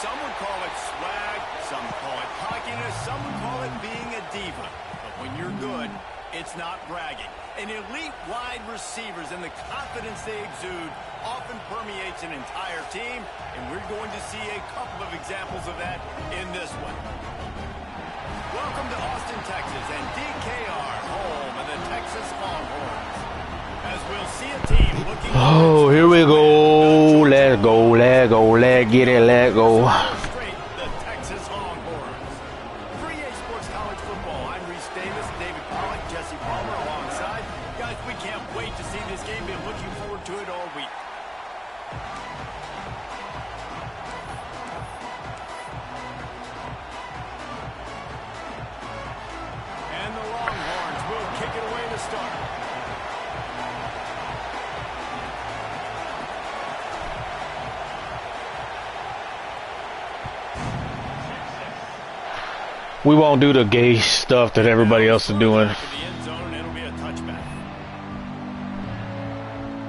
Some would call it swag, some call it cockiness, some would call it being a diva. But when you're good, it's not bragging. An elite wide receivers and the confidence they exude often permeates an entire team, and we're going to see a couple of examples of that in this one. Welcome to Austin, Texas, and DKR, home of the Texas Longhorns. As we'll see a team looking... Oh, here we go. Let's go, let's go, let's get it, let's go. The Texas Longhorns. 3A Sports College Football. I'm Reese Davis, David Pollack, Jesse Palmer alongside. Guys, we can't wait to see this game. Been looking forward to it all week. And the Longhorns will kick it away to start. We won't do the gay stuff that everybody else is doing.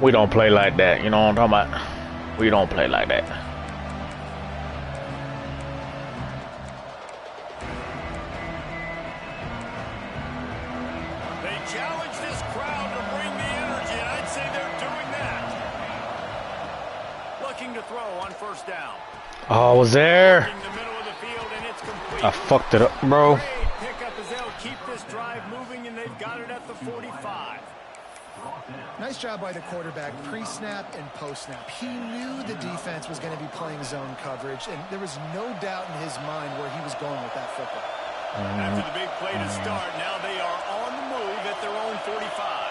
We don't play like that, you know what I'm talking about? We don't play like that. They challenge this crowd to bring the energy, and I'd say they're doing that. Looking to throw on first down. Oh, I was there. In the middle of the field, and it's complete. I fucked it up, bro. Pick up as they'll keep this drive moving, and they've got it at the 45. Nice job by the quarterback, pre-snap and post-snap. He knew the defense was going to be playing zone coverage, and there was no doubt in his mind where he was going with that football. After the big play to start, now they are on the move at their own 45.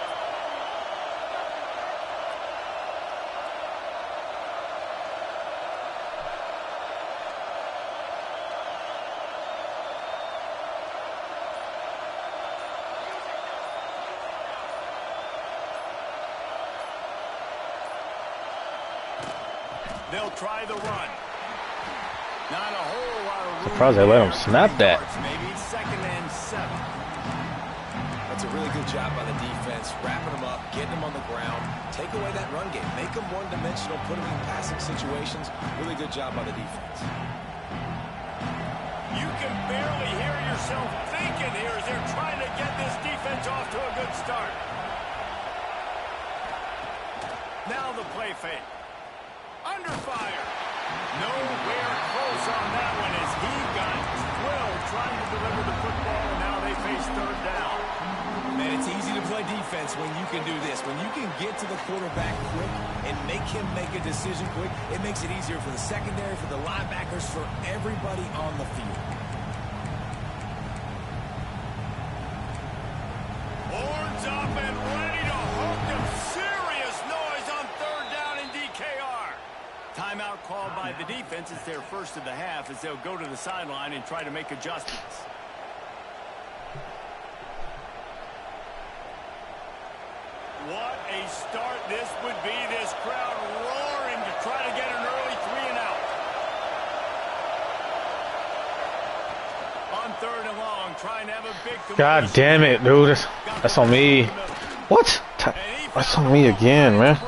They'll try the run. Not a whole lot of room. Surprised they let him snap that. Maybe 2nd and 7. That's a really good job by the defense, wrapping them up, getting them on the ground, take away that run game, make them one-dimensional, put them in passing situations. Really good job by the defense. You can barely hear yourself thinking here as they're trying to get this defense off to a good start. Now the play fake. Under fire. Nowhere close on that one as he got drilled trying to deliver the football, and now they face 3rd down. Man, it's easy to play defense when you can do this. When you can get to the quarterback quick and make him make a decision quick, it makes it easier for the secondary, for the linebackers, for everybody on the field. Horns up and ready to hook them. Serious noise on 3rd down in DKR. Timeout called by the defense. It's their first of the half as they'll go to the sideline and try to make adjustments. What a start this would be. This crowd roaring to try to get an early 3-and-out. On 3rd and long, trying to have a big... God damn it, dude. That's on me. What? That's on me again, man.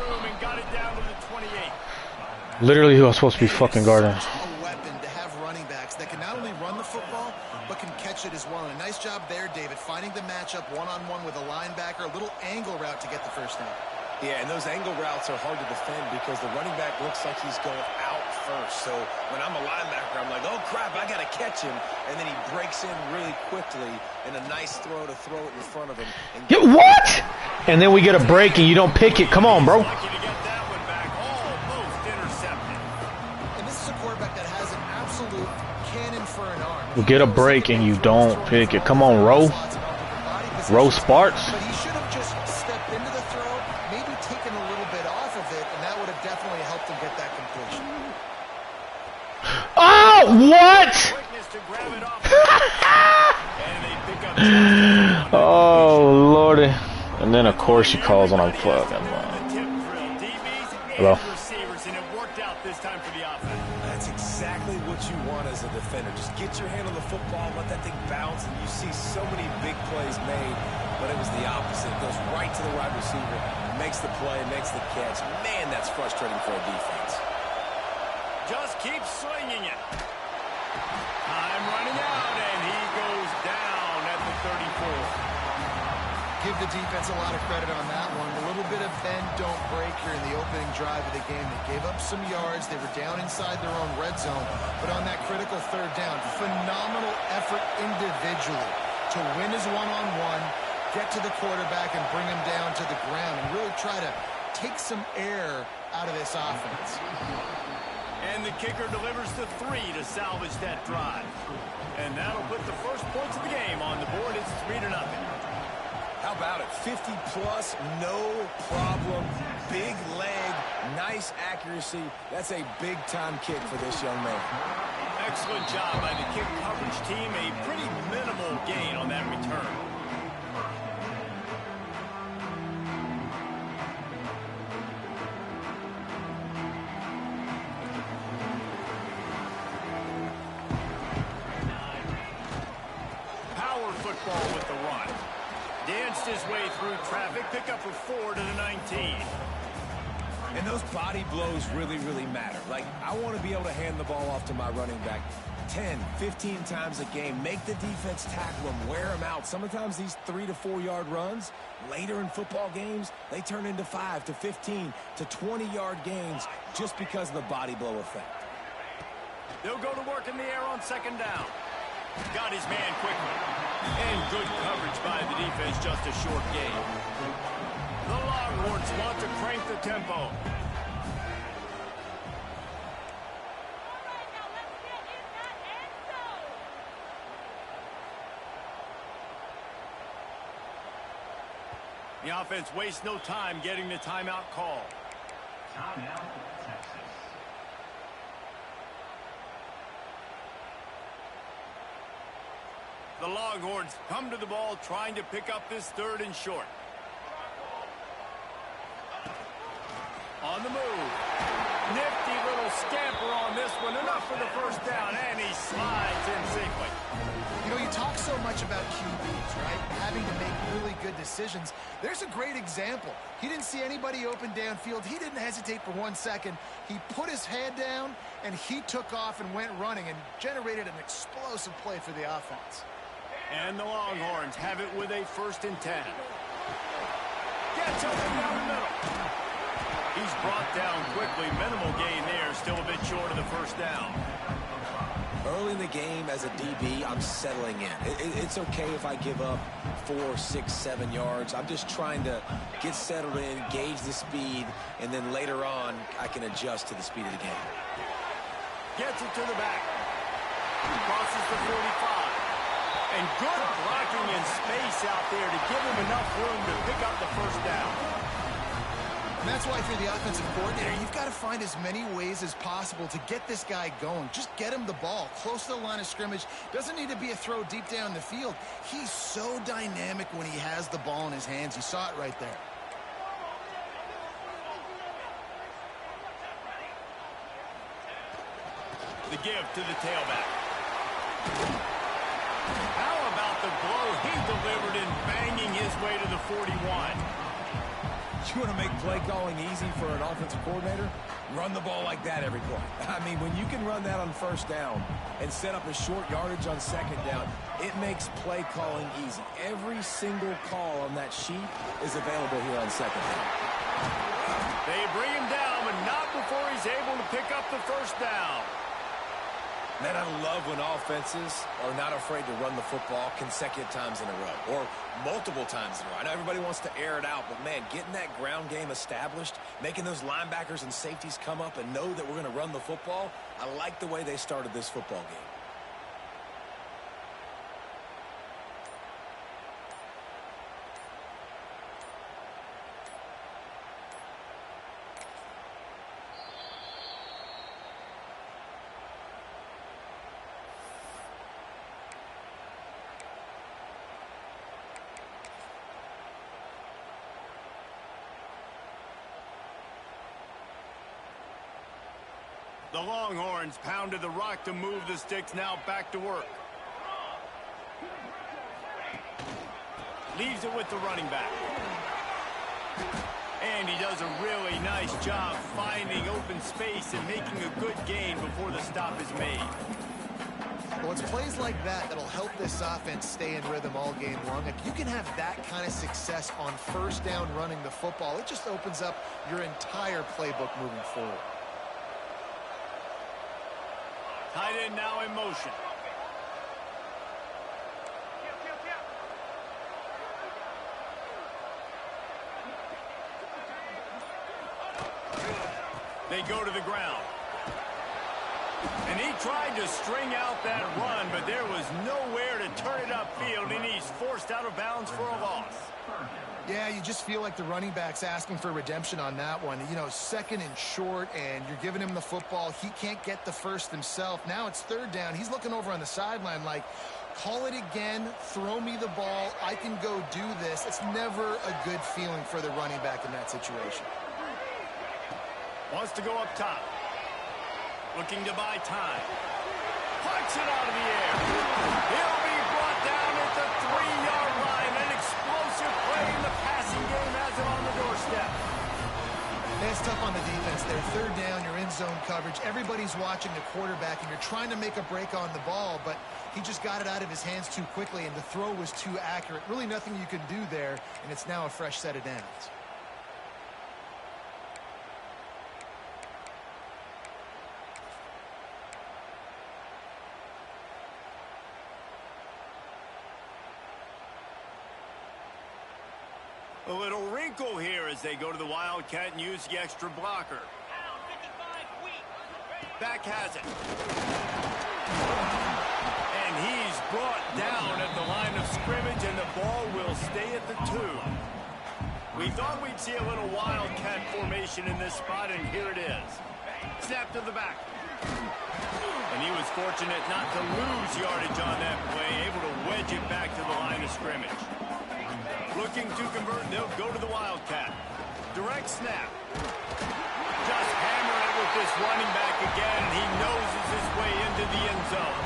Literally who I was supposed to be fucking guarding. A weapon to have running backs that can not only run the football, but can catch it as well. And a nice job there, David, finding the matchup one-on-one with a linebacker, a little angle route to get the first down. Yeah, and those angle routes are hard to defend because the running back looks like he's going out first. So when I'm a linebacker, I'm like, oh, crap, I got to catch him. And then he breaks in really quickly and a nice throw to throw it in front of him. And yeah, what? And then we get a break and you don't pick it. Come on, bro. We get a break and you don't pick it. Come on, Roe. Roe Sparks. But he should have just stepped into the throw, maybe taken a little bit off of it, and that would have definitely helped him get that completion. Oh, what? Oh, Lordy. And then, of course, she calls on a fucking hello. That's exactly what you want as a defender. Just get your hand on the football, let that thing bounce, and you see so many big plays made, but it was the opposite. It goes right to the wide receiver, makes the play, makes the catch. Man, that's frustrating for a defense. Just keeps slinging it. Time running out, and he goes down at the 34. Give the defense a lot of credit on that one. A little bit of bend, don't break here in the opening drive of the game. They gave up some yards. They were down inside their own red zone. But on that critical third down, phenomenal effort individually to win his one-on-one, get to the quarterback and bring him down to the ground and really try to take some air out of this offense. And the kicker delivers the 3 to salvage that drive. And that'll put the first points of the game on the board. It's 3-0. How about it? 50-plus, no problem. Big leg, nice accuracy. That's a big-time kick for this young man. Excellent job by the kick coverage team. A pretty minimal gain on that return. Power football with the run. Danced his way through traffic, pick up a 4 to the 19. And those body blows really, really matter. Like, I want to be able to hand the ball off to my running back 10, 15 times a game. Make the defense tackle him, wear him out. Sometimes these 3 to 4 yard runs, later in football games, they turn into 5 to 15 to 20 yard gains just because of the body blow effect. They'll go to work in the air on second down. Got his man quickly. And good coverage by the defense, just a short gain. The Longhorns want to crank the tempo. The offense wastes no time getting the timeout call. Timeout, Texas. The Longhorns come to the ball trying to pick up this 3rd and short. On the move. Nifty little scamper on this one. Enough for the first down, and he slides in safely. You know, you talk so much about QBs, right? Having to make really good decisions. There's a great example. He didn't see anybody open downfield. He didn't hesitate for 1 second. He put his head down, and he took off and went running and generated an explosive play for the offense. And the Longhorns have it with a 1st and 10. Gets open down the middle. He's brought down quickly. Minimal gain there. Still a bit short of the first down. Early in the game as a DB, I'm settling in. It's okay if I give up 4, 6, 7 yards. I'm just trying to get settled in, gauge the speed, and then later on, I can adjust to the speed of the game. Gets it to the back. Crosses the 45. And good blocking in space out there to give him enough room to pick up the first down. And that's why, if you're the offensive coordinator, you've got to find as many ways as possible to get this guy going. Just get him the ball close to the line of scrimmage. Doesn't need to be a throw deep down the field. He's so dynamic when he has the ball in his hands. You saw it right there. The give to the tailback. How about the blow he delivered in banging his way to the 41? You want to make play calling easy for an offensive coordinator? Run the ball like that every play. I mean, when you can run that on first down and set up a short yardage on second down, it makes play calling easy. Every single call on that sheet is available here on second down. They bring him down, but not before he's able to pick up the first down. Man, I love when offenses are not afraid to run the football consecutive times in a row or multiple times in a row. I know everybody wants to air it out, but, man, getting that ground game established, making those linebackers and safeties come up and know that we're going to run the football, I like the way they started this football game. The Longhorns pounded the rock to move the sticks, now back to work. Leaves it with the running back. And he does a really nice job finding open space and making a good gain before the stop is made. Well, it's plays like that that'll help this offense stay in rhythm all game long. If you can have that kind of success on first down running the football, it just opens up your entire playbook moving forward. Tight end now in motion. They go to the ground. And he tried to string out that run, but there was nowhere to turn it upfield, and he's forced out of bounds for a loss. Yeah, you just feel like the running back's asking for redemption on that one. You know, second and short, and you're giving him the football. He can't get the first himself. Now it's third down. He's looking over on the sideline like, call it again, throw me the ball, I can go do this. It's never a good feeling for the running back in that situation. Wants to go up top. Looking to buy time. Punch it out of the air. He'll be brought down at the 3-yard line. An explosive play in the passing game has it on the doorstep. It's tough on the defense there. Third down, you're in zone coverage. Everybody's watching the quarterback, and you're trying to make a break on the ball, but he just got it out of his hands too quickly, and the throw was too accurate. Really nothing you can do there, and it's now a fresh set of downs. A little wrinkle here as they go to the Wildcat and use the extra blocker. Back has it. And he's brought down at the line of scrimmage, and the ball will stay at the 2. We thought we'd see a little Wildcat formation in this spot, and here it is. Snap to the back. And he was fortunate not to lose yardage on that play, able to wedge it back to the line of scrimmage. Looking to convert, they'll go to the Wildcat. Direct snap. Just hammer it with this running back again, and he noses his way into the end zone.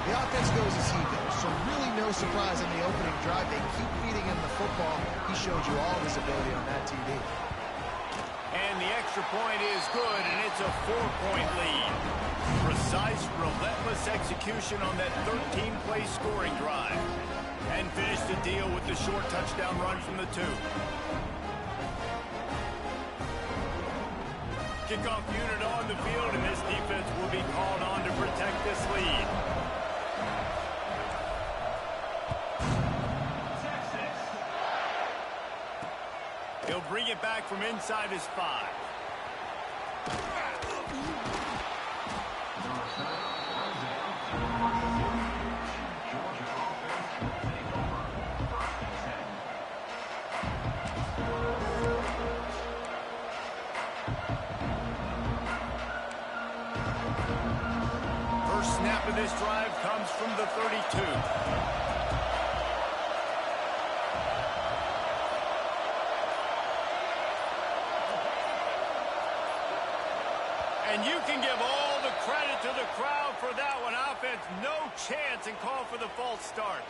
The offense goes as he goes, so really no surprise on the opening drive. They keep feeding him the football. He showed you all his ability on that TV. And the extra point is good, and it's a 4-point lead. Precise, relentless execution on that 13-play scoring drive. And finish the deal with the short touchdown run from the 2. Kickoff unit on the field, and this defense will be called on to protect this lead. He'll bring it back from inside his 5. First snap of this drive comes from the 32. And you can give all the credit to the crowd for that one. Offense, no chance, and call for the false start.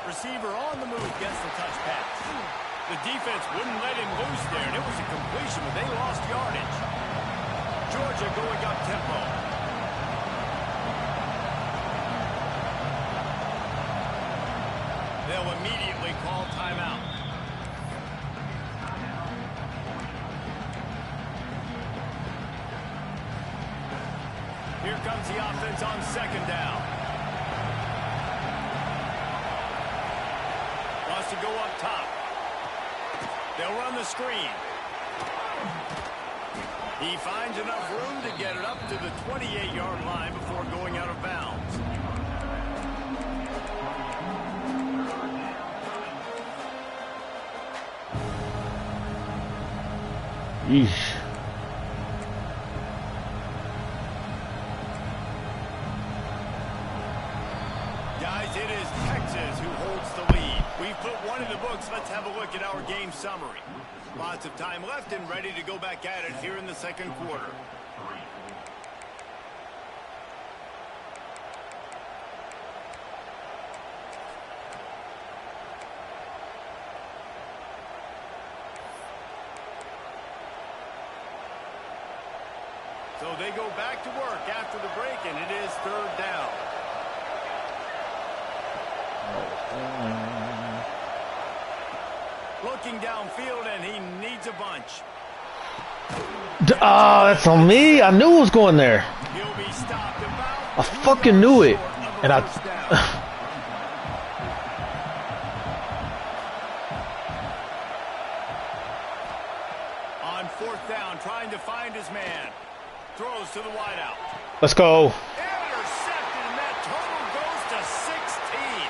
Receiver on the move gets the touch pass. The defense wouldn't let him loose there, and it was a completion, but they lost yardage. Georgia going up tempo. They'll immediately call timeout. Here comes the offense on second down. Wants to go up top. They'll run the screen. He finds enough room to get it up to the 28-yard line before going out of bounds. Yeesh. guys, it is Texas who holds the lead. We've put one in the books. Let's have a look at our game summary. Lots of time left and ready to go back at it here in the second quarter. So they go back to work after the break, and it is third down. Looking downfield, and he needs a bunch. Oh, that's on me. I knew it was going there. He'll be stopped about. I fucking knew it. And I... On fourth down, trying to find his man. Throws to the wideout. Let's go. Intercepted, and that total goes to 16.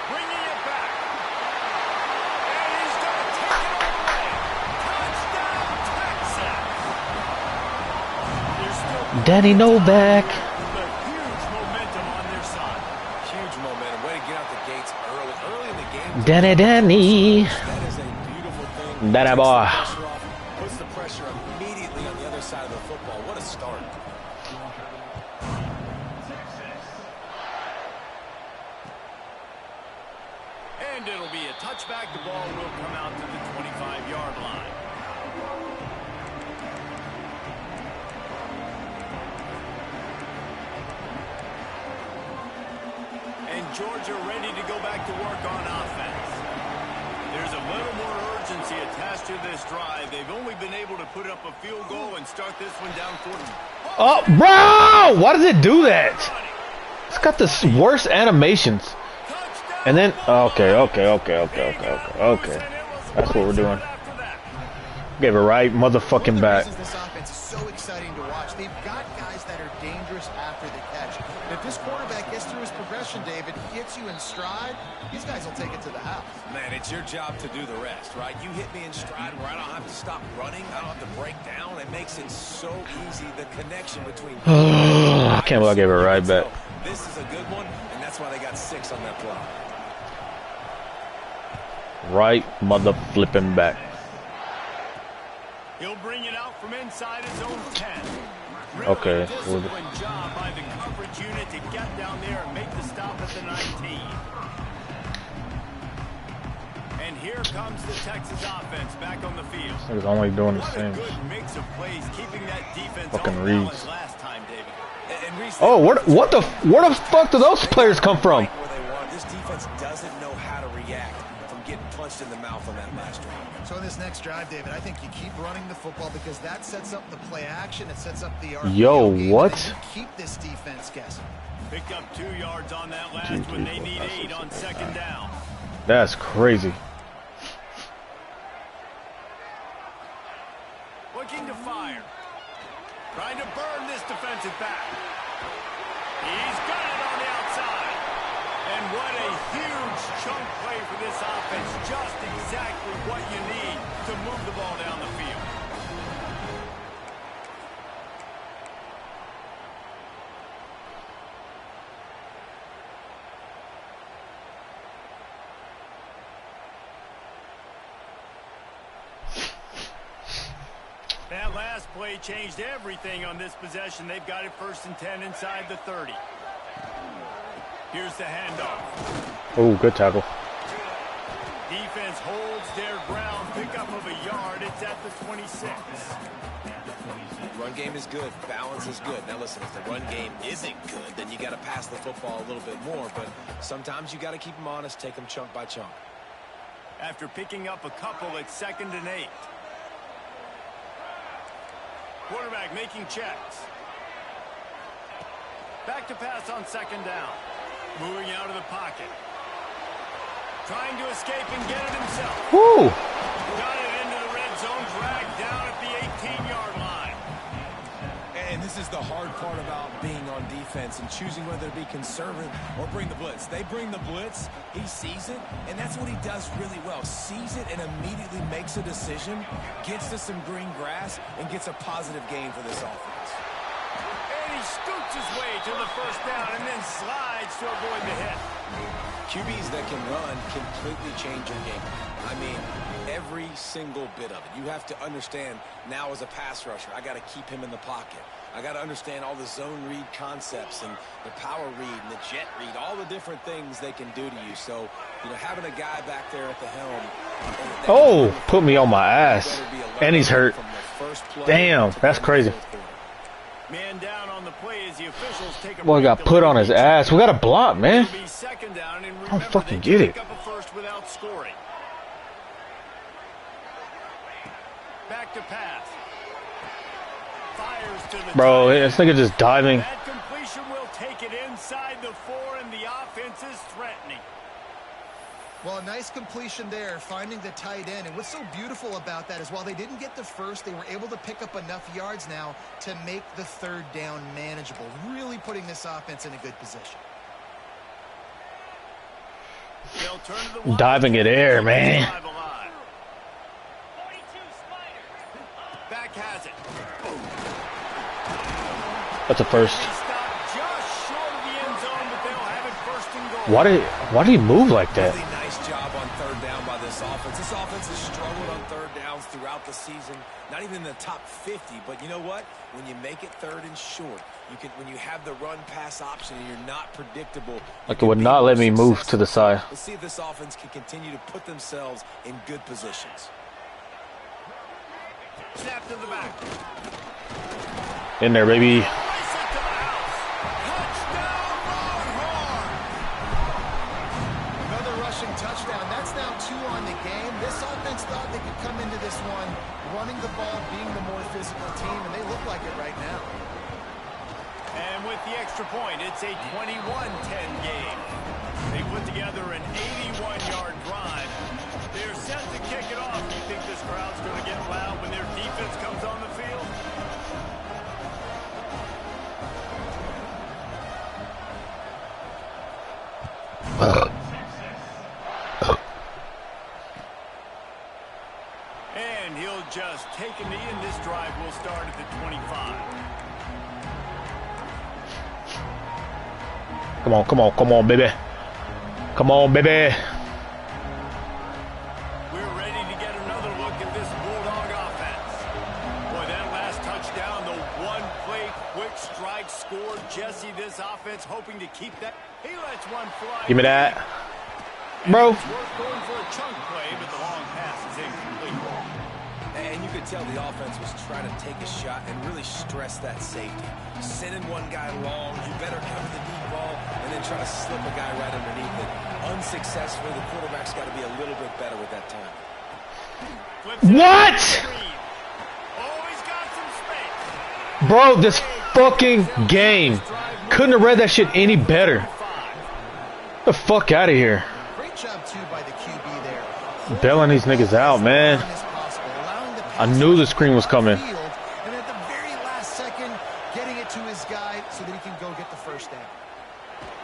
Bringing it back. And he's going to take it all the way. Touchdown, Texas. There's still Danny Novak. the huge momentum on their side. Huge momentum. Way to get out the gates early. Early in the game. Danny. That is a beautiful thing. Danny Takes the boy. pressure off, puts the pressure immediately on the other side of the football. What a start. And it'll be a touchback. The ball will come out to the 25-yard line. And Georgia ready to go back to work on offense. There's a little more urgency attached to this drive. They've only been able to put up a field goal and start this one down 40. Oh, bro! Why does it do that? It's got the worst animations. And then, okay. That's what we're doing. Gave it right motherfucking back. This offense is so exciting to watch. They've got guys that are dangerous after the catch. And if this quarterback gets through his progression, David, gets you in stride, these guys will take it to the house. Man, it's your job to do the rest, right? You hit me in stride where I don't have to stop running. I don't have to break down. It makes it so easy, the connection between... I can't believe I gave it right back. This is a good one, and that's why they got 6 on that play. Right mother flipping back. He'll bring it out from inside his own 10. Really Okay. disciplined job by the coverage unit to get down there and make the stop at the 19. And here comes the Texas offense back on the field. He's only doing the What a same. good mix of plays, keeping that defense Fucking off reads. balance last time, David. Oh, where the fuck do those players come from? Where they want. This defense doesn't know how to react from getting punched in the mouth on that last drive. So in this next drive, David, I think you keep running the football because that sets up the play action. It sets up the Yo, game, what? and you keep this defense guessing. Picked up 2 yards on that last one. They need 8 on second down. That's crazy. Looking to fire. Trying to burn this defensive back. He's got it on the outside. And what a huge chunk play for this offense. Just exactly what you need to move the ball down the field. That last play changed everything on this possession. They've got it 1st and 10 inside the 30. Here's the handoff. Oh, good tackle. Defense holds their ground. Pickup of a yard. It's at the 26. Run game is good. Balance is good. Now listen, if the run game isn't good, then you got to pass the football a little bit more. But sometimes you got to keep them honest, take them chunk by chunk. After picking up a couple, it's 2nd and 8. Quarterback making checks. Back to pass on 2nd down. Moving out of the pocket. Trying to escape and get it himself. Woo! Got it into the red zone. Dragged down at the 18-yard line. And this is the hard part about being on defense and choosing whether to be conservative or bring the blitz. They bring the blitz, he sees it, and that's what he does really well. Sees it and immediately makes a decision, gets to some green grass, and gets a positive gain for this offense. And he scoots his way to the first down and then slides to avoid the hit. QBs that can run completely change your game. I mean, every single bit of it. You have to understand now as a pass rusher, I got to keep him in the pocket. I got to understand all the zone read concepts and the power read and the jet read, all the different things they can do to you. So, you know, having a guy back there at the helm. Oh, put me on my ass. And he's hurt. Damn, that's crazy. Man down on the play as the officials take a Boy got put on his ass. We got a block, man. It'll be second down, and I don't remember, fucking they get can it. pick up a first without scoring. Back to pass. Fires to the Bro, tight this nigga just diving. That completion will take it inside the 4, and the offense is threatening. Well, a nice completion there, finding the tight end. And what's so beautiful about that is while they didn't get the first, they were able to pick up enough yards now to make the third down manageable, really putting this offense in a good position. They'll turn to the Diving it air, man. Back has it. That's a first. He stopped just short of the end zone, but they'll have it first and goal. Why did he move like that? Really nice job on third down by this offense. This offense has struggled on third downs throughout the season. Not even in the top 50, but you know what? When you make it third and short, you can. When you have the run-pass option and you're not predictable, Like it would not let me move to the side. Let's see if this offense can continue to put themselves in good positions. Snap to the back. In there, baby. Place it to the house. Touchdown, Longhorn. Another rushing touchdown. That's now 2 on the game. This offense thought they could come into this one running the ball, being the more physical team, and they look like it right now. And with the extra point, it's a 21-10 game. They put together an 81-yard drive. They're set to kick it off. Do you think this crowd's going to get loud when their defense comes on the field? And he'll just take a knee, and this drive will start at the 25. Come on, come on, come on, baby. Come on, baby. We're ready to get another look at this Bulldog offense. Boy, that last touchdown, the one-play quick strike score. Jesse, this offense hoping to keep that. He lets one fly. Give me that. And Bro. it's worth going for a chunk play, but the long pass is incomplete. And you could tell the offense was trying to take a shot and really stress that safety. Sending one guy long, you better cover the deep ball, and then try to slip a guy right underneath it. Unsuccessfully, the quarterback's got to be a little bit better with that time. What? Oh, he's got some space. Bro, this fucking game. Couldn't have read that shit any better. Get the fuck out of here. Great job, too, by the QB there. Bailing these niggas out, man. I knew the screen was coming. And at the very last second, getting it to his guy so that he can go get the first down.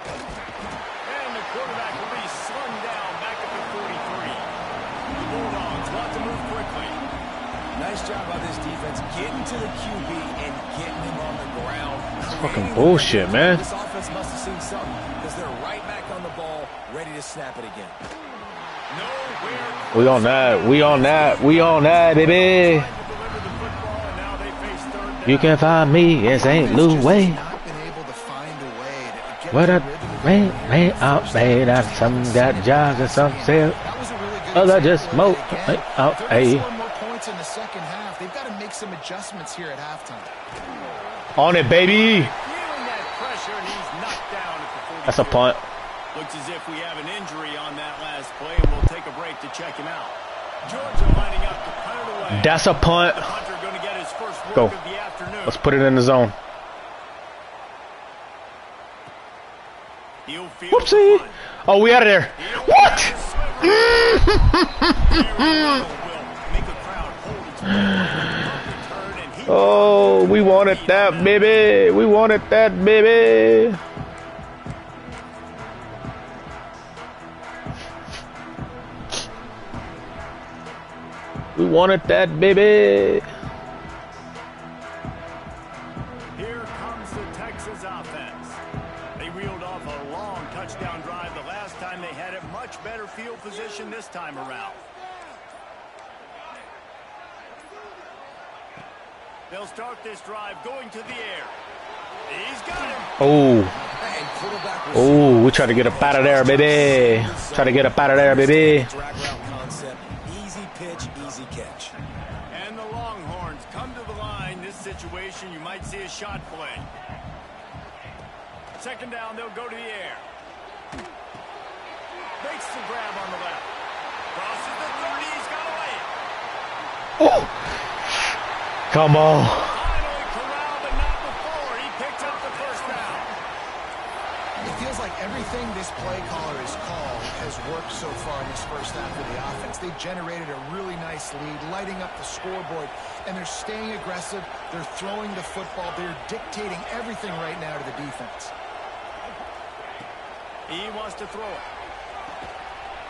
And the quarterback will be slung down back at the 43. The Bulldogs want to move quickly. Nice job by this defense getting to the QB and getting him on the ground. It's fucking bullshit, man. This offense must have seen something because they're right back on the ball, ready to snap it again. We on that. We on that. We on that, baby. You can find me in St. Louis. What a man out there that some got jobs and some sell. Other just smoke out. Hey. More points in the second half. They've got to make some adjustments here at halftime. On it, baby. That's a punt. Looks as if we have an injury on that last play, and we'll take a break to check him out. Georgia lining up to punt it away. That's a punt. The punter going to get his first work Go. of the afternoon. Let's put it in the zone. Whoopsie. Oh, we out of there. What? Oh, we wanted that, baby. We wanted that, baby. We wanted that, baby. Here comes the Texas Texas offense. They reeled off a long touchdown drive the last time they had it. Much better field position this time around. They'll start this drive going to the air. He's got him. Oh. Oh, we try to get up out of there, baby. Try to get up out of there, baby. Easy pitch, easy catch. And the Longhorns come to the line. This situation, you might see a shot play. Second down, they'll go to the air. Makes the grab on the left. Crosses the 30. He's got away. Oh. Come on. Finally corralled, but not before. He picks up the first down. It feels like everything this play caller has called has worked so far in this first half of the offense. They've generated a really nice lead, lighting up the scoreboard, and they're staying aggressive. They're throwing the football. They're dictating everything right now to the defense. He wants to throw it.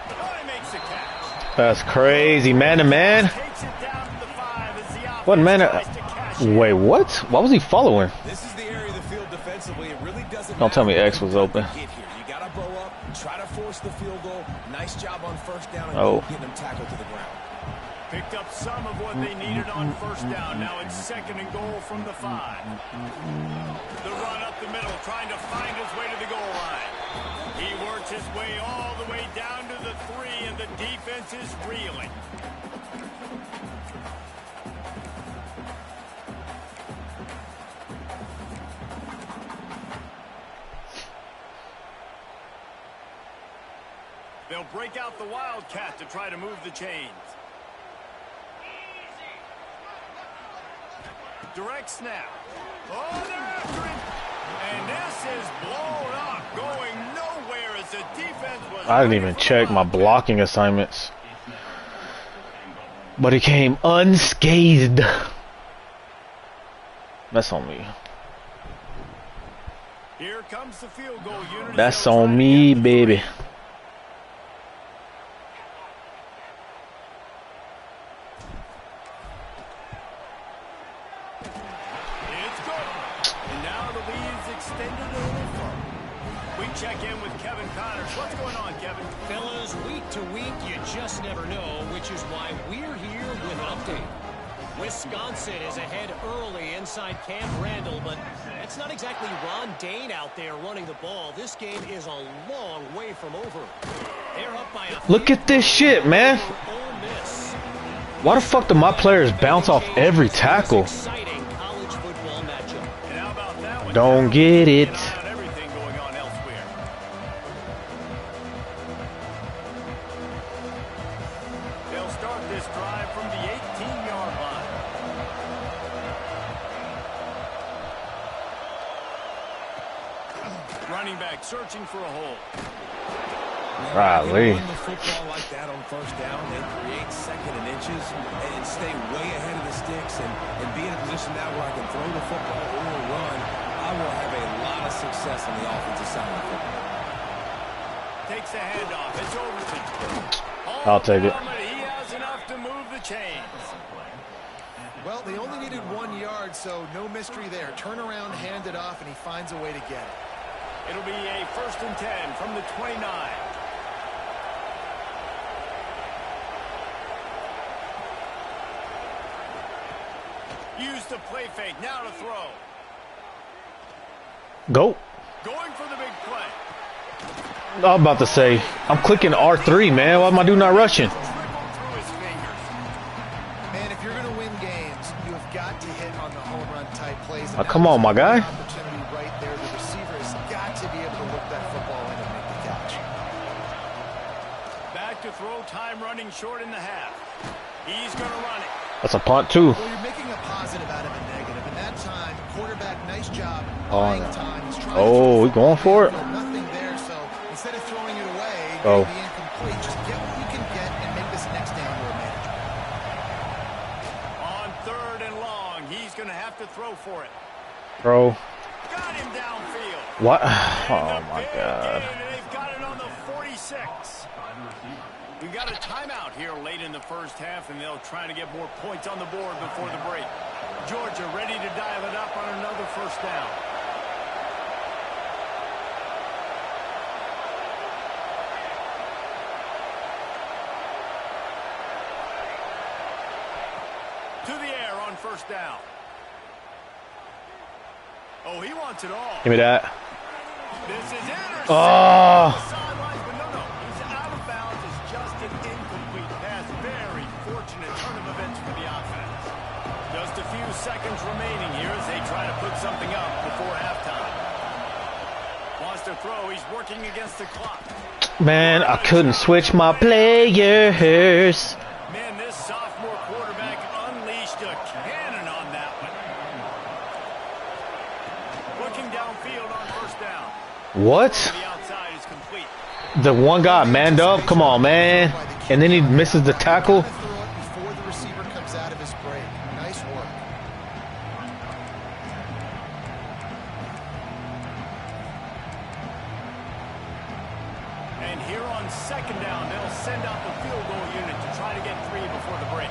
Oh, he makes the catch. That's crazy, man to man. Takes it down to the 5 as the offense What man? tries to cash in. Wait, what? Why was he following? This is the area of the field defensively. It really doesn't Don't tell me matter X was open. Get here. You got to bow up, try to force the field goal. Nice job on first down and getting them tackled to the ground. Picked up some of what they needed on first down. Now it's second and goal from the 5. The run up the middle, trying to find his way to the goal line. He works his way all the way down to the 3, and the defense is reeling. They'll break out the Wildcat to try to move the chains. Direct snap. Oh, they're after him. And this is blown up, going nowhere as the defense was... I didn't even check my blocking assignments. But he came unscathed. That's on me. Here comes the field goal unit. That's on me, baby. Check in with Kevin Connors. What's going on, Kevin? Fellas, week to week, you just never know, which is why we're here with an update. Wisconsin is ahead early inside Camp Randall, but that's not exactly Ron Dane out there running the ball. This game is a long way from over. They're up by a... Look at this shit, man. Why the fuck do my players bounce off every tackle? Don't get it. Searching for a hole. Riley. The football like that on first down and create second and inches and stay way ahead of the sticks and be in a position now where I can throw the football or run. I will have a lot of success on the offensive side of the football. Takes the handoff. It's over to I'll take it. He has enough to move the chains. Well, they only needed 1 yard, so no mystery there. Turn around, hand it off, and he finds a way to get it. It'll be a 1st and 10 from the 29. Use the play fake. Now to throw. Go. Going for the big play. I'm about to say, I'm clicking R3, man. Why am I doing not rushing? Man, if you're going to win games, you have got to hit on the home run type plays. Oh, come on, my guy. Throw time running short in the half. He's going to run it. That's a punt too. Well, you're making a positive out of a negative. And that time, quarterback, nice job buying time. He's trying to we going for it? Nothing there, so instead of throwing it away, oh. Maybe incomplete. Just get what you can get and make this next down more manageable. On 3rd and long, he's going to have to throw for it. Throw. Got him downfield. What? Oh my God. They've got it on the 46. We've got a timeout here late in the first half, and they'll try to get more points on the board before the break. Georgia ready to dial it up on another 1st down. first down. Oh, he wants it all. Give me that. This is intercepted. Oh. Sidelines, but no. He's out of bounds. It's just an incomplete pass. Very fortunate turn of events for the offense. Just a few seconds remaining here as they try to put something up before halftime. Wants to throw. He's working against the clock. Man, I couldn't switch my players. Man, this sophomore quarterback unleashed a cannon on that one. Looking downfield on first down. What? The outside is complete. The one guy manned up? Come on, man. And then he misses the tackle. Before the receiver comes out of his break. Nice work. And here on second down, they'll send out the field goal unit to try to get 3 before the break.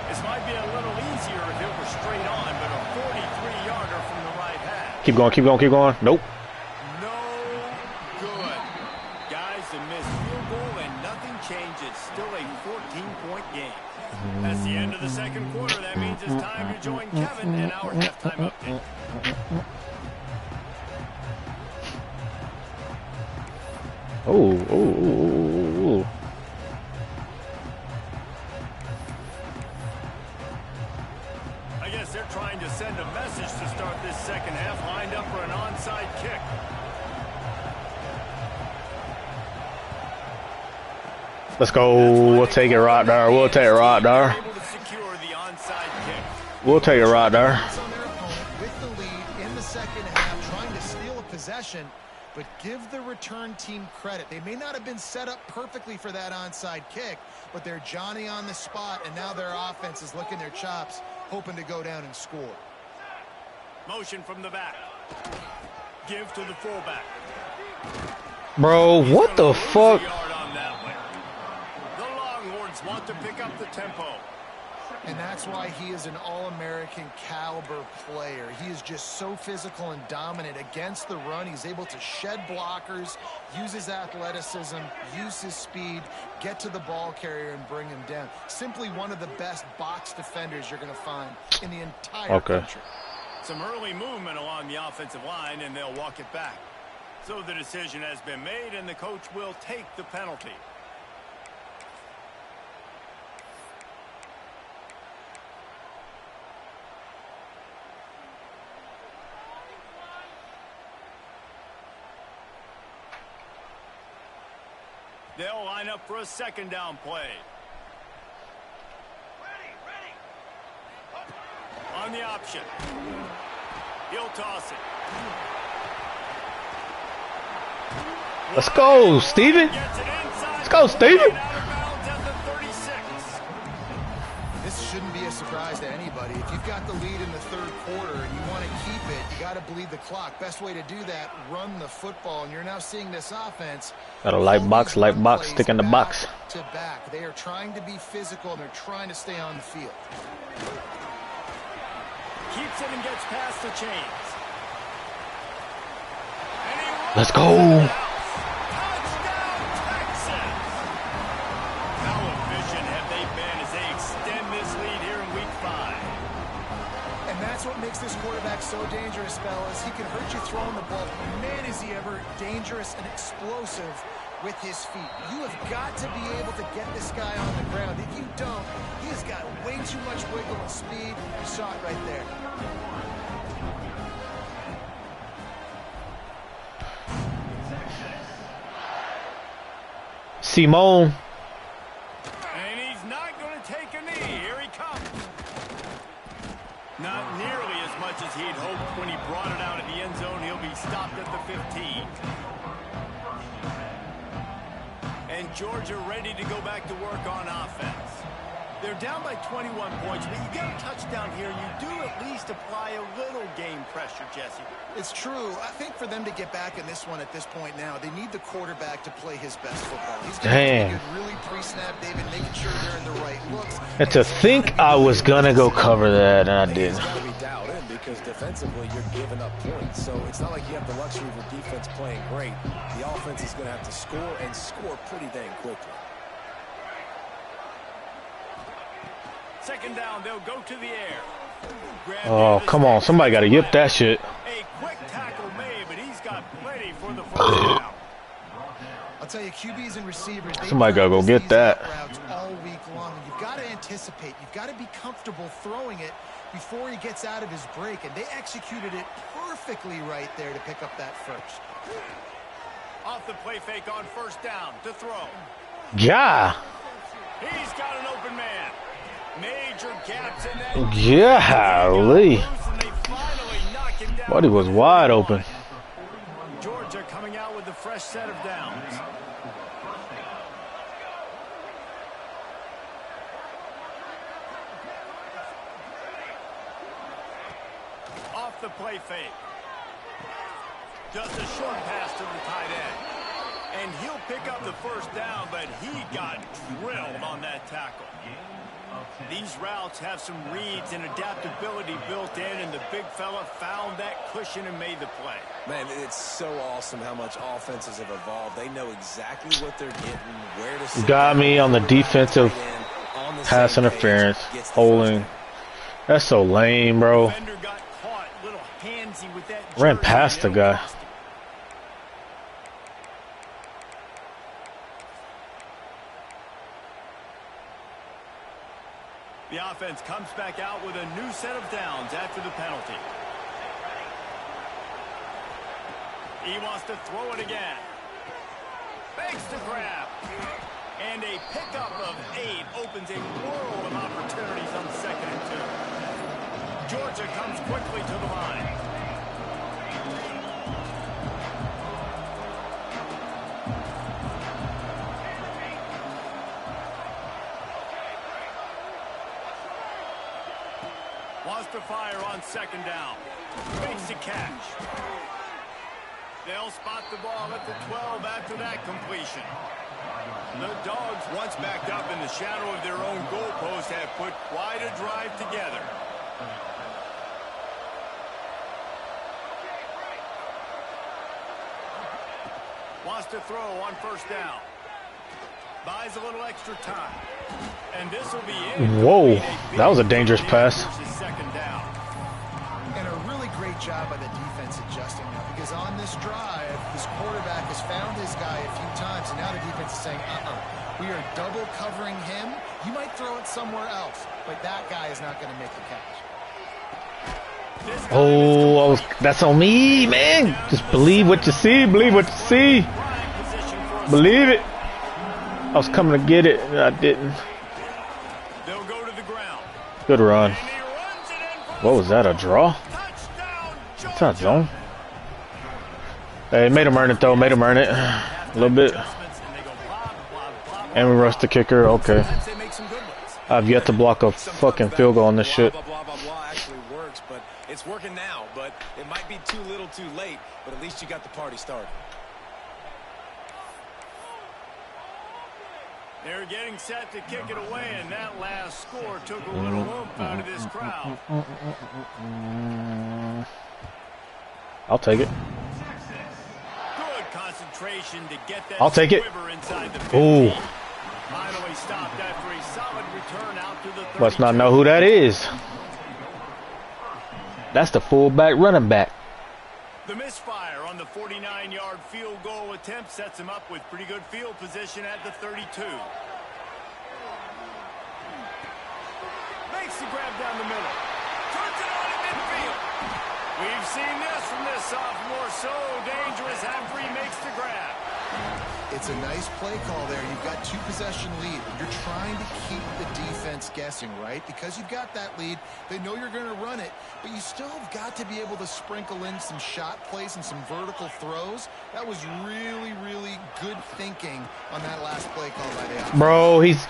This might be a little easier if it were straight on, but a 43-yarder from the right half. Keep going, keep going, keep going. Nope. No good. Guys, a missed field goal and nothing changes. Still a 14-point game. That's the end of the second quarter. That means it's time to join Kevin in our halftime update. Oh. I guess they're trying to send a message to start this second half, lined up for an onside kick. Let's go. We'll take it right there. We'll take it right there. Able to secure the onside kick. We'll take it right there. On their opponent with the lead in the second half, trying to steal a possession, but give the return team credit. They may not have been set up perfectly for that onside kick, but they're Johnny on the spot, and now their offense is licking their chops, hoping to go down and score. Motion from the back. Give to the fullback. Bro, what the fuck? The Longhorns want to pick up the tempo. And that's why he is an All-American caliber player. He is just so physical and dominant against the run. He's able to shed blockers, use his athleticism, use his speed, get to the ball carrier and bring him down. Simply one of the best box defenders you're going to find in the entire country. Some early movement along the offensive line, and they'll walk it back. So the decision has been made, and the coach will take the penalty. They'll line up for a second down play. On the option. He'll toss it. Let's go, Steven. Let's go, Steven. This shouldn't be a surprise to anybody. If you've got the lead in the third quarter and you want to keep it, you got to bleed the clock. Best way to do that, run the football. And you're now seeing this offense. Got a light box, stick in the box. To back. They are trying to be physical, and they're trying to stay on the field. Keeps it and gets past the chains. Let's go. Touchdown, Texans. How efficient have they been as they extend this lead here in Week 5? And that's what makes this quarterback so dangerous, fellas. He can hurt you throwing the ball. Man, is he ever dangerous and explosive with his feet. You have got to be able to get this guy on the ground. If you don't, he has got way too much wiggle and speed. You saw it right there. Simone. And he's not going to take a knee. Here he comes. Not nearly as much as he'd hoped when he brought it out of the end zone. He'll be stopped at the 15. And Georgia ready to go back to work on offense. They're down by 21 points, but you get a touchdown here, you do at least apply a little game pressure, Jesse. It's true. I think for them to get back in this one at this point now, they need the quarterback to play his best football. He's going to be really pre-snap, David, making sure they're in the right looks. And to think I was going to go cover that, and I didn't. It's got to be dialed in because defensively you're giving up points. So it's not like you have the luxury of your defense playing great. The offense is going to have to score and score pretty dang quickly. Second down, they'll go to the air. Oh, come on. Somebody got to yip that shit. A quick tackle made, but he's got plenty for the first down. I'll tell you, QBs and receivers, Somebody got to go get that. Routes all week long. You've got to anticipate. You've got to be comfortable throwing it before he gets out of his break, and they executed it perfectly right there to pick up that first. Off the play fake on first down to throw. Yeah. He's got an open man. Major gaps in that. Golly. Buddy was wide open. Georgia coming out with a fresh set of downs. Off the play fake. Just a short pass to the tight end. And he'll pick up the first down, but he got drilled on that tackle. These routes have some reads and adaptability built in, and the big fella found that cushion and made the play. Man, it's so awesome how much offenses have evolved. They know exactly what they're getting, where to sit. Got me on the defensive pass interference, holding. That's so lame, bro. Defender got caught, little handsy with that Ran jersey, past the and it'll guy. cost him. The offense comes back out with a new set of downs after the penalty. He wants to throw it again. Fakes the grab. And a pickup of 8 opens a world of opportunities on 2nd and 2. Georgia comes quickly to the line. Wants to fire on 2nd down. Makes the catch. They'll spot the ball at the 12 after that completion. The Dogs, once backed up in the shadow of their own goalpost, have put quite a drive together. Wants to throw on first down. Buys a little extra time. And this will be it. Whoa, that was a dangerous pass. Second down. And a really great job by the defense adjusting now, because on this drive, this quarterback has found his guy a few times, and now the defense is saying, we are double covering him. You might throw it somewhere else, but that guy is not going to make the catch. Oh, that's on me, man. Just believe what you see. Believe what you see. Believe it. I was coming to get it, and I didn't. They'll go to the ground. Good run. And he runs it in for What was that, a draw? touchdown, It's not zone. Hey, made him earn it, though. Made him earn it. A little bit. And we rushed the kicker. Okay. Sometimes they make some good ones. I've yet to block a fucking field goal on this shit. Blah, blah, blah, blah actually works, but it's working now. But it might be too little too late, but at least you got the party started. They're getting set to kick it away, and that last score took a little oomph out of this crowd. I'll take it. Good concentration to get that I'll take it. squiver inside the 50. Ooh. Finally stopped after a solid return out to the 32. Must not know who that is. That's the fullback running back. The misfire on the 49-yard field goal attempt sets him up with pretty good field position at the 32. Makes the grab down the middle. Turns it on in midfield. We've seen this from this sophomore. So dangerous after he makes the grab. It's a nice play call there. You've got 2-possession lead. You're trying to keep the defense guessing, right? Because you've got that lead, they know you're going to run it, but you still have got to be able to sprinkle in some shot plays and some vertical throws. That was really, really good thinking on that last play call by the offense. Bro, he's...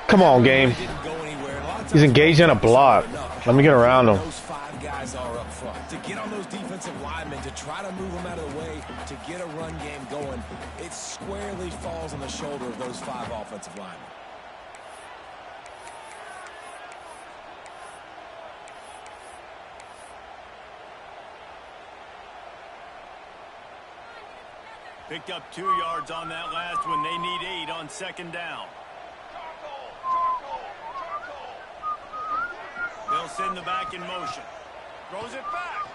Come on, game. Didn't go anywhere. A lot of times He's engaged in a block. Let me get around him. Those 5 guys are up front. To get on those defensive linemen, to try to move them out of the way, to get a run game going, it squarely falls on the shoulder of those 5 offensive linemen. Picked up 2 yards on that last one. They need 8 on 2nd down. They'll send the back in motion. Throws it back.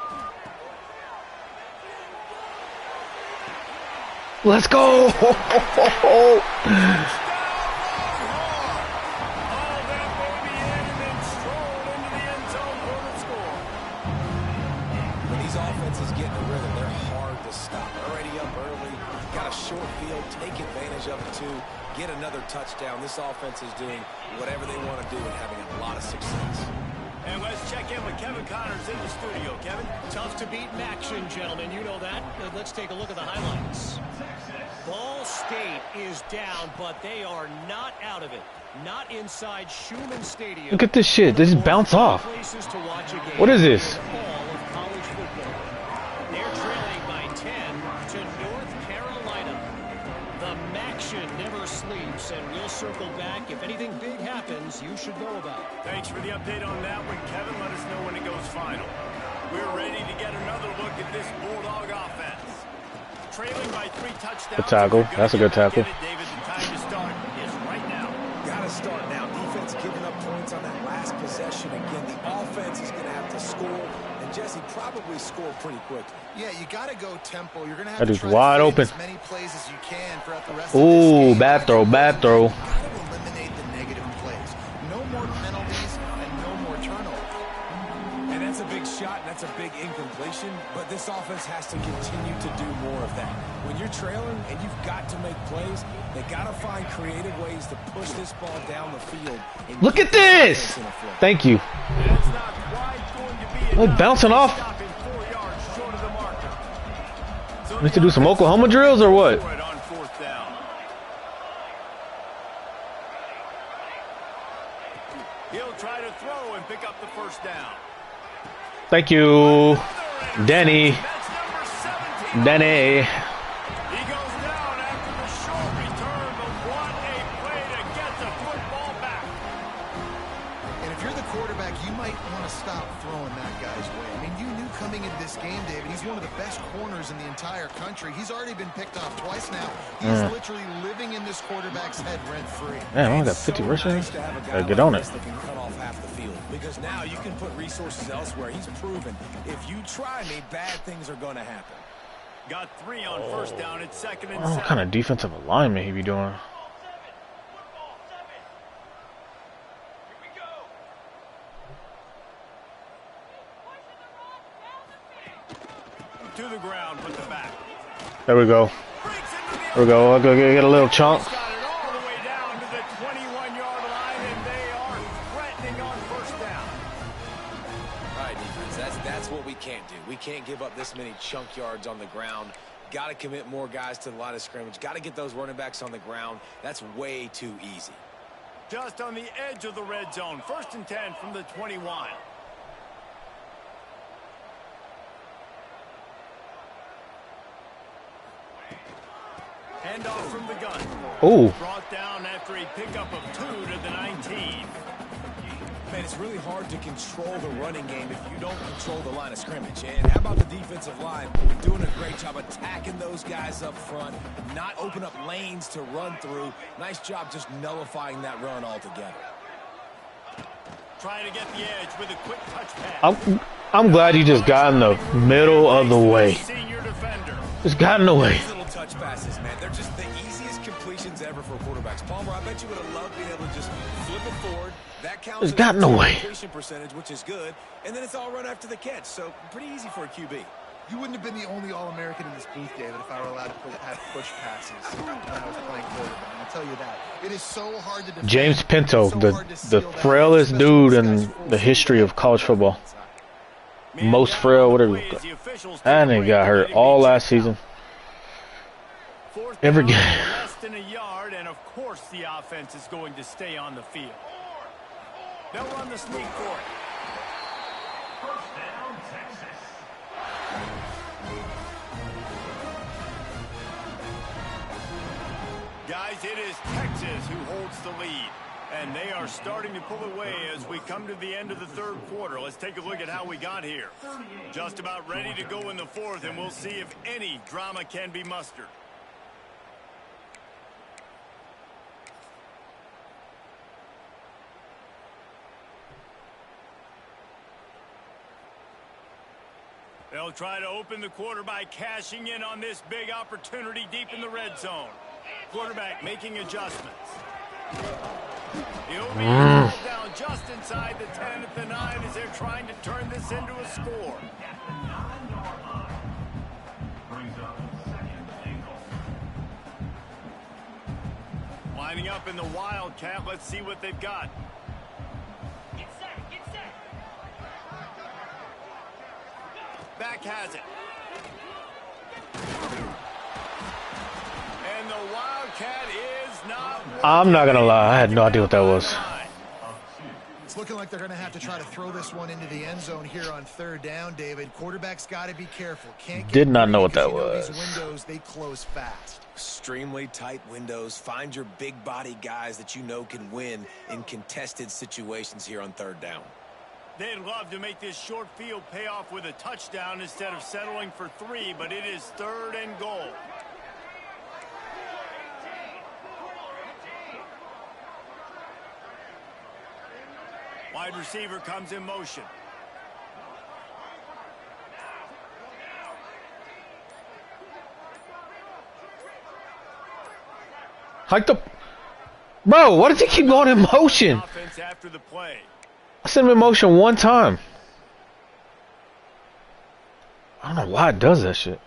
Let's go! When these offenses get in a rhythm, they're hard to stop. Already up early, got a short field, take advantage of it too, get another touchdown. This offense is doing whatever they want to do and having a lot of success. And let's check in with Kevin Connors in the studio. Kevin? Tough to beat in action, gentlemen. You know that. Let's take a look at the highlights. Ball State is down, but they are not out of it. Not inside Schumann Stadium. Look at this shit. They just bounce off. What is this? They're trailing by 10 to North Carolina. The Maction never sleeps, and we'll circle back. If anything big happens, you should know about it. Thanks for the update on that one, Kevin. Let us know when it goes final. We're ready to get another look at this Bulldog offense. Trailing by 3 touchdowns. Good tackle. That's a good tackle. David, the time to start is right now. Got to start now. Defense giving up points on that last possession. Again, the offense is going to have to score. And Jesse probably scored pretty quickly. Yeah, you got to go tempo. You're going to have That to dude's try wide to open. as many plays as you can throughout the rest of this game. Ooh, bad throw, bad throw. Got to eliminate the negative plays. No more penalties and no more turnovers. And that's a big shot, and that's a big incompletion, but this offense has to continue to do more of that. When you're trailing and you've got to make plays, they got to find creative ways to push this ball down the field. Look at this! Thank you. That's not quite going to be Oh, bouncing off. stopping 4 yards short of the marker. So Need to do some Oklahoma drills or what? on 4th down. He'll try to throw and pick up the 1st down. Thank you, Danny. That's number 17. Danny. He goes down after the short return, but what a play to get the football back. And if you're the quarterback, you might want to stop throwing that guy's way. I mean, you knew coming into this game, David, he's one of the best corners in the entire country. He's already been picked off twice now. He's literally living in this quarterback's head rent-free. Man, I only got 50 rushing. Gotta get on it. That can cut off half the field, because now you can put resources elsewhere. He's proven if you try me, bad things are going to happen. Got 3 on 1st down. It's 2nd and I don't know 7. what kind of defensive alignment he be doing. To the ground with the back. There we go. Breaks into the There we go. I'll go get a little chunk. Got it all the way down to the 21-yard line, and they are threatening on 1st down. All right, defense, that's what we can't do. We can't give up this many chunk yards on the ground. Got to commit more guys to the line of scrimmage. Got to get those running backs on the ground. That's way too easy. Just on the edge of the red zone. 1st and 10 from the 21. Handoff from the gun. Ooh. Brought down after a pickup of 2 to the 19. Man, it's really hard to control the running game if you don't control the line of scrimmage. And how about the defensive line doing a great job attacking those guys up front, not open up lanes to run through. Nice job just nullifying that run altogether. Trying to get the edge with a quick touch pass. I'm glad he just got in the middle of the way. Senior defender. Just got in the way. These little touch passes, man, they're just the easiest completions ever for quarterbacks. Palmer, I bet you would have loved being able to just flip it forward. That counts Just got in the way. completion percentage, which is good, and then it's all run after the catch. So pretty easy for a QB. You wouldn't have been the only All-American in this booth, David, if I were allowed to have push passes when I was playing quarterback. I'll tell you that. It is so hard to defend. James Pinto, It's so hard to the seal that, frailest especially dude these in guys full the history of college football. Man Most down frail, on the whatever. play as the officials take That a nigga break got and hurt letting all me last check out. season. 4th Every down, game. less than a yard, and of course the offense is going to stay on the field. They'll run the sneak for it. Guys, it is Texas who holds the lead. And they are starting to pull away as we come to the end of the 3rd quarter. Let's take a look at how we got here. Just about ready to go in the 4th, and we'll see if any drama can be mustered. They'll try to open the quarter by cashing in on this big opportunity deep in the red zone. Quarterback making adjustments. He'll be pulled down just inside the 10 at the 9 as they're trying to turn this into a score. Lining up in the Wildcat. Let's see what they've got. Get set, get set. Back has it. And the Wildcat is not... I'm not gonna lie, I had no idea what that was. It's looking like they're going to have to try to throw this one into the end zone here on third down, David. Quarterback's got to be careful. Can't get Did not know what greedy, that 'cause you know was. these windows, they close fast. Extremely tight windows. Find your big body guys that you know can win in contested situations here on third down. They'd love to make this short field pay off with a touchdown instead of settling for 3, but it is 3rd and goal. Wide receiver comes in motion. Hike the... Bro, why does he keep going in motion? Offense after the play. I sent him in motion one time. I don't know why it does that shit.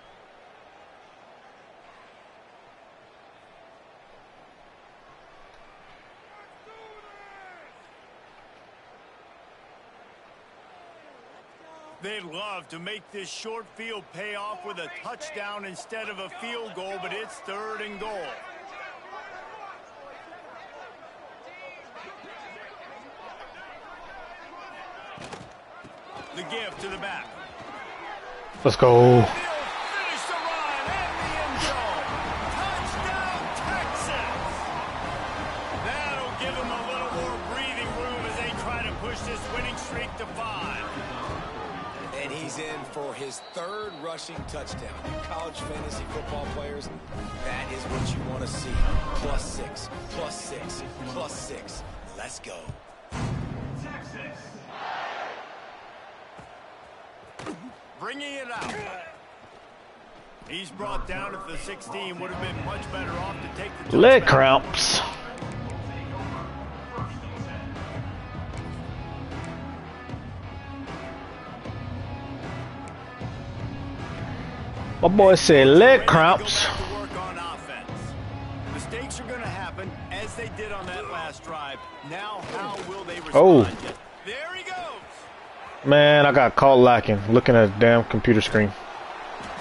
They'd love to make this short field pay off with a touchdown instead of a field goal, but it's 3rd and goal. The give to the back. Let's go. Finish the run and the end zone. Touchdown, Texas. That'll give them a little more breathing room as they try to push this winning streak to 5. And he's in for his 3rd rushing touchdown. You college fantasy football players, that is what you want to see. +6, +6, +6. Let's go. Bringing it out. He's brought down at the 16. Would have been much better off to take the Leg touchback. cramps. My boy said leg cramps. Ready to go back to work on offense. Mistakes are going to happen as they did on that last drive. Now, how will they respond? Oh. There he goes. Man, I got caught lacking, looking at a damn computer screen.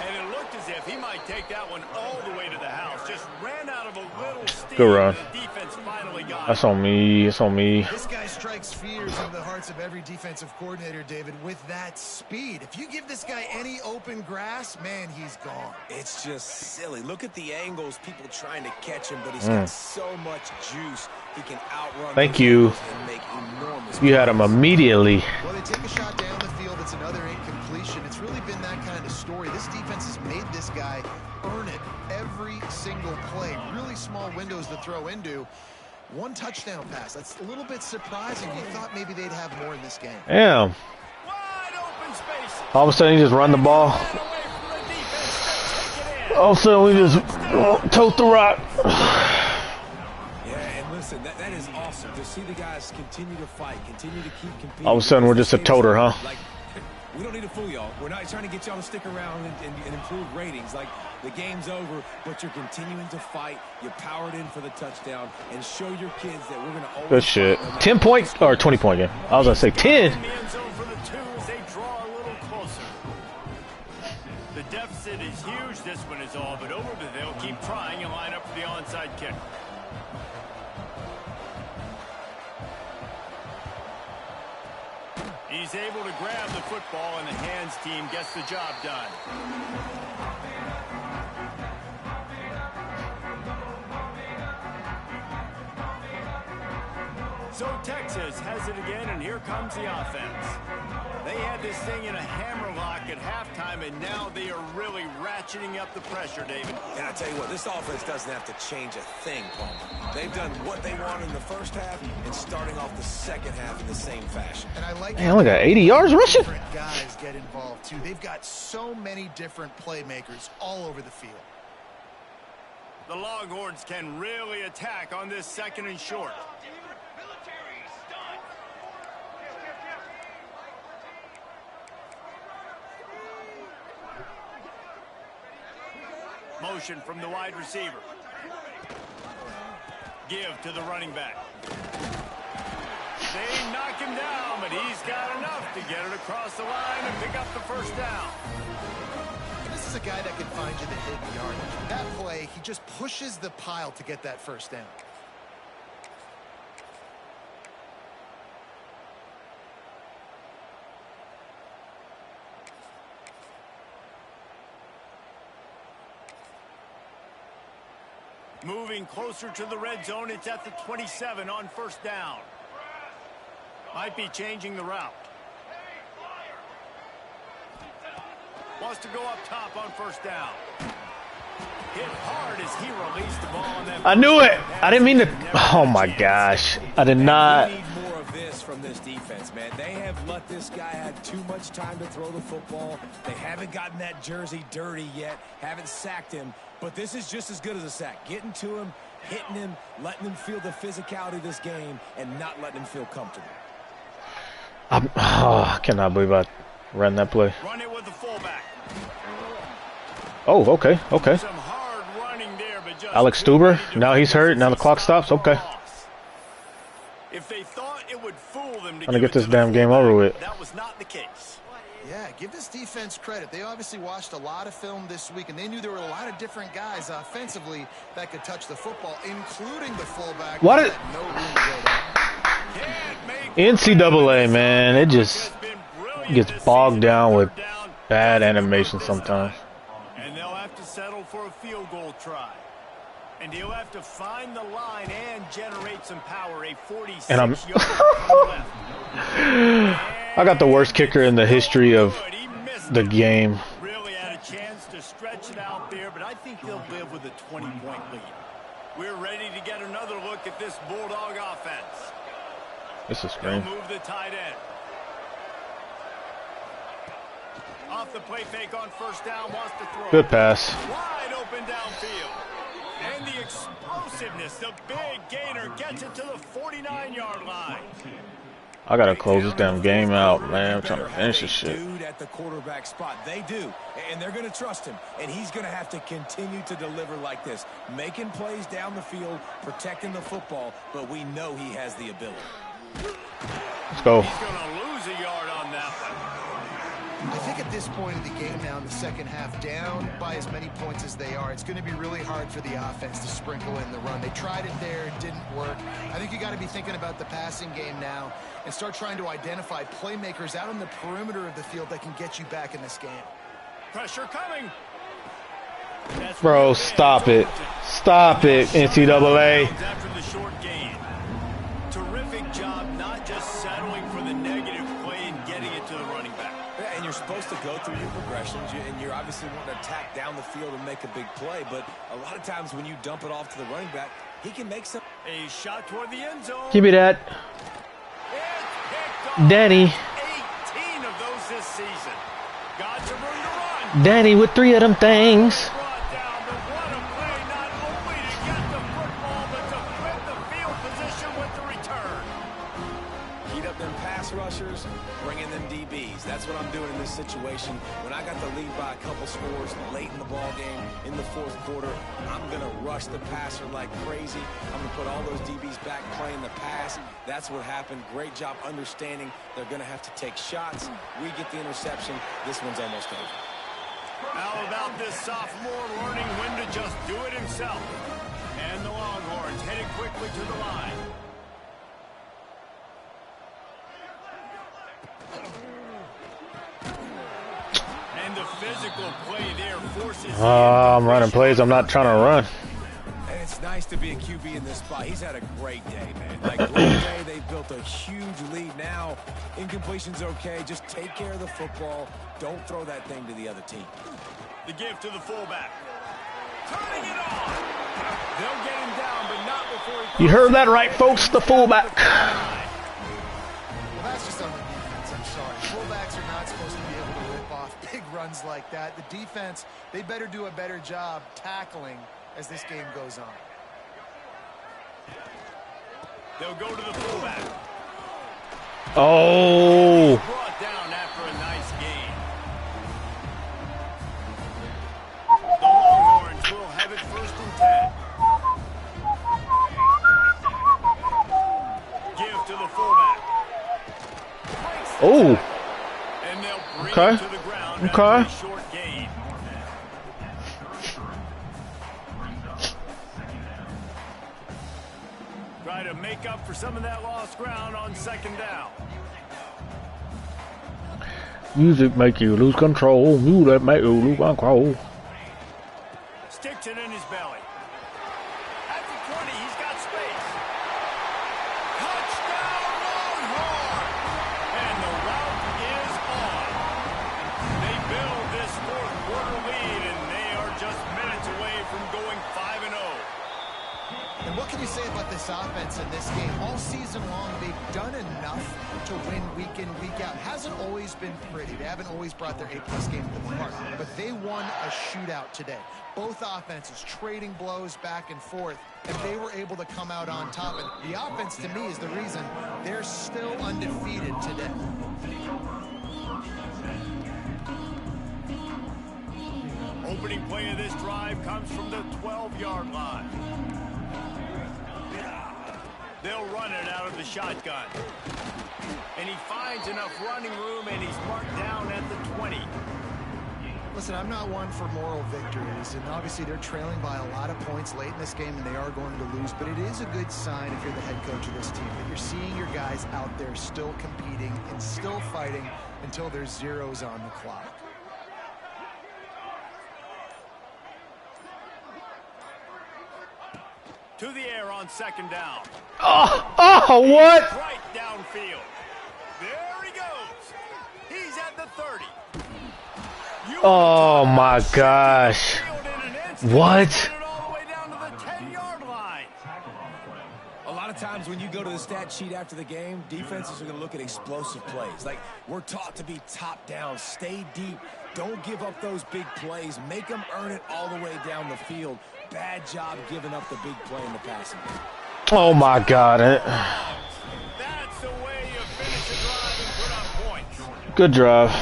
And it looked as if he might take that one all the way to the house. Just ran out of a little steam. Good run. The defense finally got That's it. on me. It's on me. This guy strikes fears in the hearts of every defensive coordinator, David, with that speed. If you give this guy any open grass, man, he's gone. It's just silly. Look at the angles, people trying to catch him, but he's got so much juice. He can outrun. Thank those you. angles and make enormous You had him immediately. Well, they take a shot down the field. It's another incompletion. It's really been that kind of story. This defense has made this guy earn it every single play. Really small windows to throw into. One touchdown pass. That's a little bit surprising. You thought maybe they'd have more in this game. Damn. Wide open spaces. All of a sudden, you just run the ball. Ran away from the defense. They take it in. All of a sudden, we just tote the rock. Yeah, and listen, that is awesome to see the guys continue to fight, continue to keep competing. All of a sudden, we're just a toter, huh? Like, we don't need to fool y'all. We're not trying to get y'all to stick around and improve ratings. Like, the game's over, but you're continuing to fight. You powered in for the touchdown and show your kids that we're going to always... Good shit. fight no matter 10 point or 20 point game. I was gonna say 10. In the end zone for the 2 as they draw a little closer. The deficit is huge. This one is all but over, but they'll keep trying and line up for the onside kick. He's able to grab the football, and the hands team gets the job done. So Texas has it again, and here comes the offense. They They had this thing in a hammerlock at halftime, and now they are really ratcheting up the pressure, David. And I tell you what, this offense doesn't have to change a thing, Palmer. They've done what they wanted in the first half and starting off the second half in the same fashion. And I like Man, look at 80 yards rushing. different guys get involved too. They've got so many different playmakers all over the field. The Longhorns can really attack on this 2nd and short. Motion from the wide receiver. Give to the running back. They knock him down, but he's got enough to get it across the line and pick up the first down. This is a guy that can find you the hidden yardage. That play, he just pushes the pile to get that first down. Moving closer to the red zone, it's at the 27 on first down. Might be changing the route. Wants to go up top on first down. Hit hard as he released the ball on that. I knew it. I didn't mean to. Oh my gosh. I did not. We need more of this from this defense, man. They have let this guy have too much time to throw the football. They haven't gotten that jersey dirty yet, haven't sacked him. But this is just as good as a sack. Getting to him, hitting him, letting him feel the physicality of this game, and not letting him feel comfortable. I cannot believe I ran that play. Run it with the fullback. Oh, okay, okay. Some hard running there, but just Alex Stuber, now he's hurt. Now the clock stops. Okay. If they thought it would fool them to Trying to get it this the damn game fullback, over with. that was not the case. Yeah, give this defense credit. They obviously watched a lot of film this week, and they knew there were a lot of different guys offensively that could touch the football, including the fullback. What is No room to go there. NCAA, man? It just gets bogged down with bad animation sometimes. And they'll have to settle for a field goal try. And he'll have to find the line and generate some power. A 46 And I'm left. I got the worst kicker in the history of He missed the it. game. Really had a chance to stretch it out there, but I think they'll live with a 20-point lead. We're ready to get another look at this Bulldog offense. This is They'll strange. move the tight end. Off the play fake on first down, wants to throw. Good pass. Wide open downfield. And the explosiveness, the big gainer gets it to the 49-yard line. I gotta close this damn game out, man. I'm trying to finish this shit. Dude at the quarterback spot. They do. And they're going to trust him. And he's going to have to continue to deliver like this. Making plays down the field, protecting the football, but we know he has the ability. Let's go. He's going to lose a yard on that one. I think at this point in the game now in the second half, down by as many points as they are, it's going to be really hard for the offense to sprinkle in the run. They tried it there, it didn't work. I think you got to be thinking about the passing game now and start trying to identify playmakers out on the perimeter of the field that can get you back in this game. Pressure coming. That's Bro, really stop bad. it. Stop it, NCAA. After the short gain. Terrific job not just settling for the negative play and getting it to the running back. Yeah, and you're supposed to go through your progressions, and you're obviously wanting to attack down the field and make a big play, but a lot of times when you dump it off to the running back, he can make some. A shot toward the end zone. Give me that. It's picked off. Danny. 18 of those this season. Got some room to run. Danny with 3 of them things. Brought down, but what a play, not only to get the football, but to flip the field position with the return. Heat up them pass rushers, bring in them DBs. That's what I'm doing in this situation. When I got the lead by a couple scores late in the ball game, in the fourth quarter, I'm going to rush the passer like crazy. I'm going to put all those DBs back playing the pass. That's what happened. Great job understanding they're going to have to take shots. We get the interception. This one's almost over. How about this sophomore learning when to just do it himself? And the Longhorns headed quickly to the line. And the physical play there forces. I'm running plays I'm not trying to run. And it's nice nice to be a QB in this spot. He's had a great day, man. Like, great day. They've built a huge lead now. Incompletion's okay. Just take care of the football. Don't throw that thing to the other team. The give to the fullback. Turning it on. They'll get him down, but not before he... You heard that right, folks, the fullback. Well, that's just on the defense. I'm sorry. Fullbacks are not supposed to be able to rip off big runs like that. The defense, they better do a better job tackling as this game goes on. They'll go to the fullback. Oh. Brought down after a nice gain. The Longhorns will have it 1st and 10. Give to the fullback. Oh. And they'll bring Okay. it to the ground Okay. after a short gain. Try to make up for some of that lost ground on 2nd down. Music make you lose control. Music make you lose control. Sticks it in his belly. At the 20, he's got space. Touchdown, Longhorn! And the route is on. They build this 4th quarter lead, and they are just minutes away from going 5-0. And what can you say about this offense in this game? All season long, they've done enough to win week in, week out. Hasn't always been pretty. They haven't always brought their A-plus game to the park. But they won a shootout today. Both offenses trading blows back and forth, and they were able to come out on top. And the offense, to me, is the reason they're still undefeated today. Opening play of this drive comes from the 12-yard line. They'll run it out of the shotgun. And he finds enough running room, and he's marked down at the 20. Listen, I'm not one for moral victories, and obviously they're trailing by a lot of points late in this game, and they are going to lose, but it is a good sign if you're the head coach of this team that you're seeing your guys out there still competing and still fighting until there's zeros on the clock. To the air on 2nd down. Oh, what? Right downfield. There he goes. He's at the 30. Oh, my gosh. What? All the way down to the 10-yard line. A lot of times when you go to the stat sheet after the game, defenses are going to look at explosive plays. Like, we're taught to be top down, stay deep, don't give up those big plays, make them earn it all the way down the field. Bad job giving up the big play in the passing game. Oh, my God. That's the way you finish a drive and put up points. Good drive.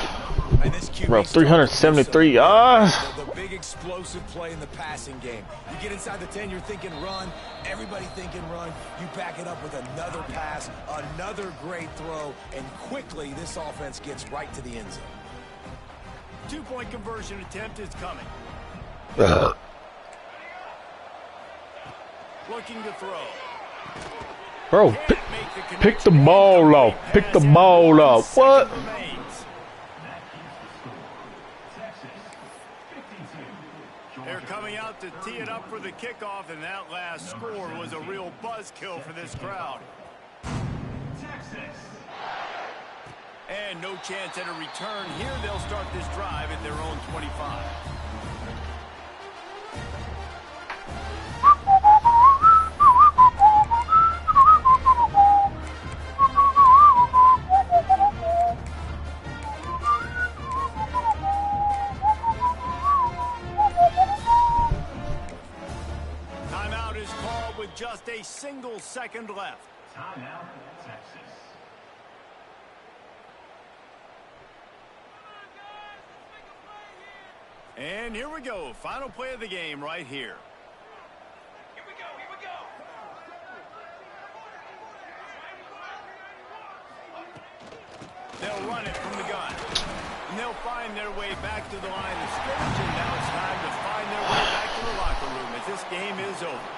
And this QB Bro, 373 yards. The big explosive play in the passing game. You get inside the 10, you're thinking run. Everybody thinking run. You back it up with another pass, another great throw, and quickly this offense gets right to the end zone. 2-point conversion attempt is coming. Looking to throw. Bro, pick the ball up. Pick the ball up. What? They're coming out to tee it up for the kickoff, and that last score was a real buzzkill for this crowd. And no chance at a return here. They'll start this drive at their own 25. Timeout is called with just a single second left. Timeout, Texas. And here we go. Final play of the game right here. Here we go, here we go. They'll run it from the gun. And they'll find their way back to the line of scrimmage, and now it's time to find their way back to the locker room as this game is over.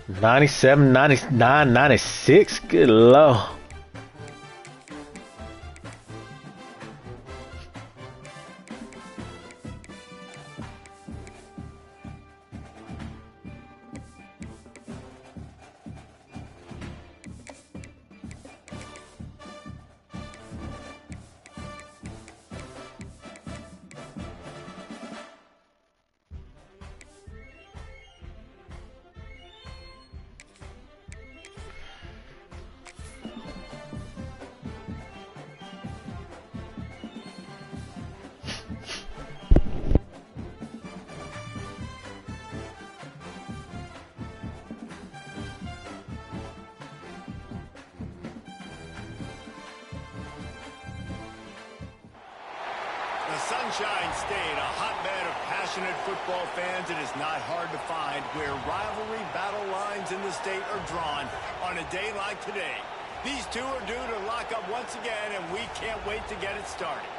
97, 99, 96. Good Lord. The Sunshine State, a hotbed of passionate football fans. It is not hard to find where rivalry battle lines in the state are drawn on a day like today. These two are due to lock up once again, and we can't wait to get it started.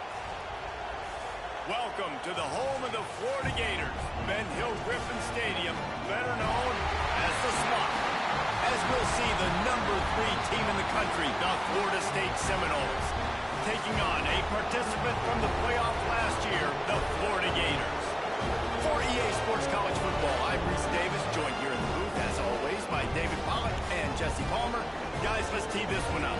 Welcome to the home of the Florida Gators, Ben Hill Griffin Stadium, better known as the Swamp. As we'll see, the number 3 team in the country, the Florida State Seminoles, taking on a participant from the playoff last year, the Florida Gators. For EA Sports College Football, I'm Reese Davis, joined here in the booth, as always, by David Pollack and Jesse Palmer. Guys, let's tee this one up.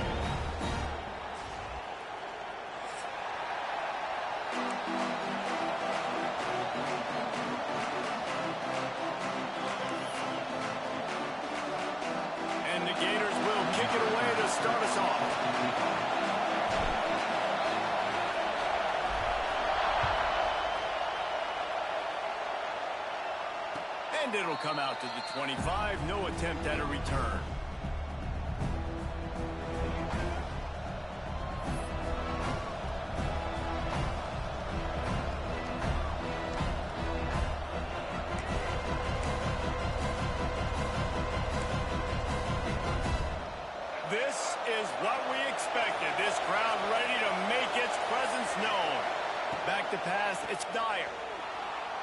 And the Gators will kick it away to start us off. And it'll come out to the 25. No attempt at a return. This is what we expected. This crowd ready to make its presence known. Back to pass, it's Dyer.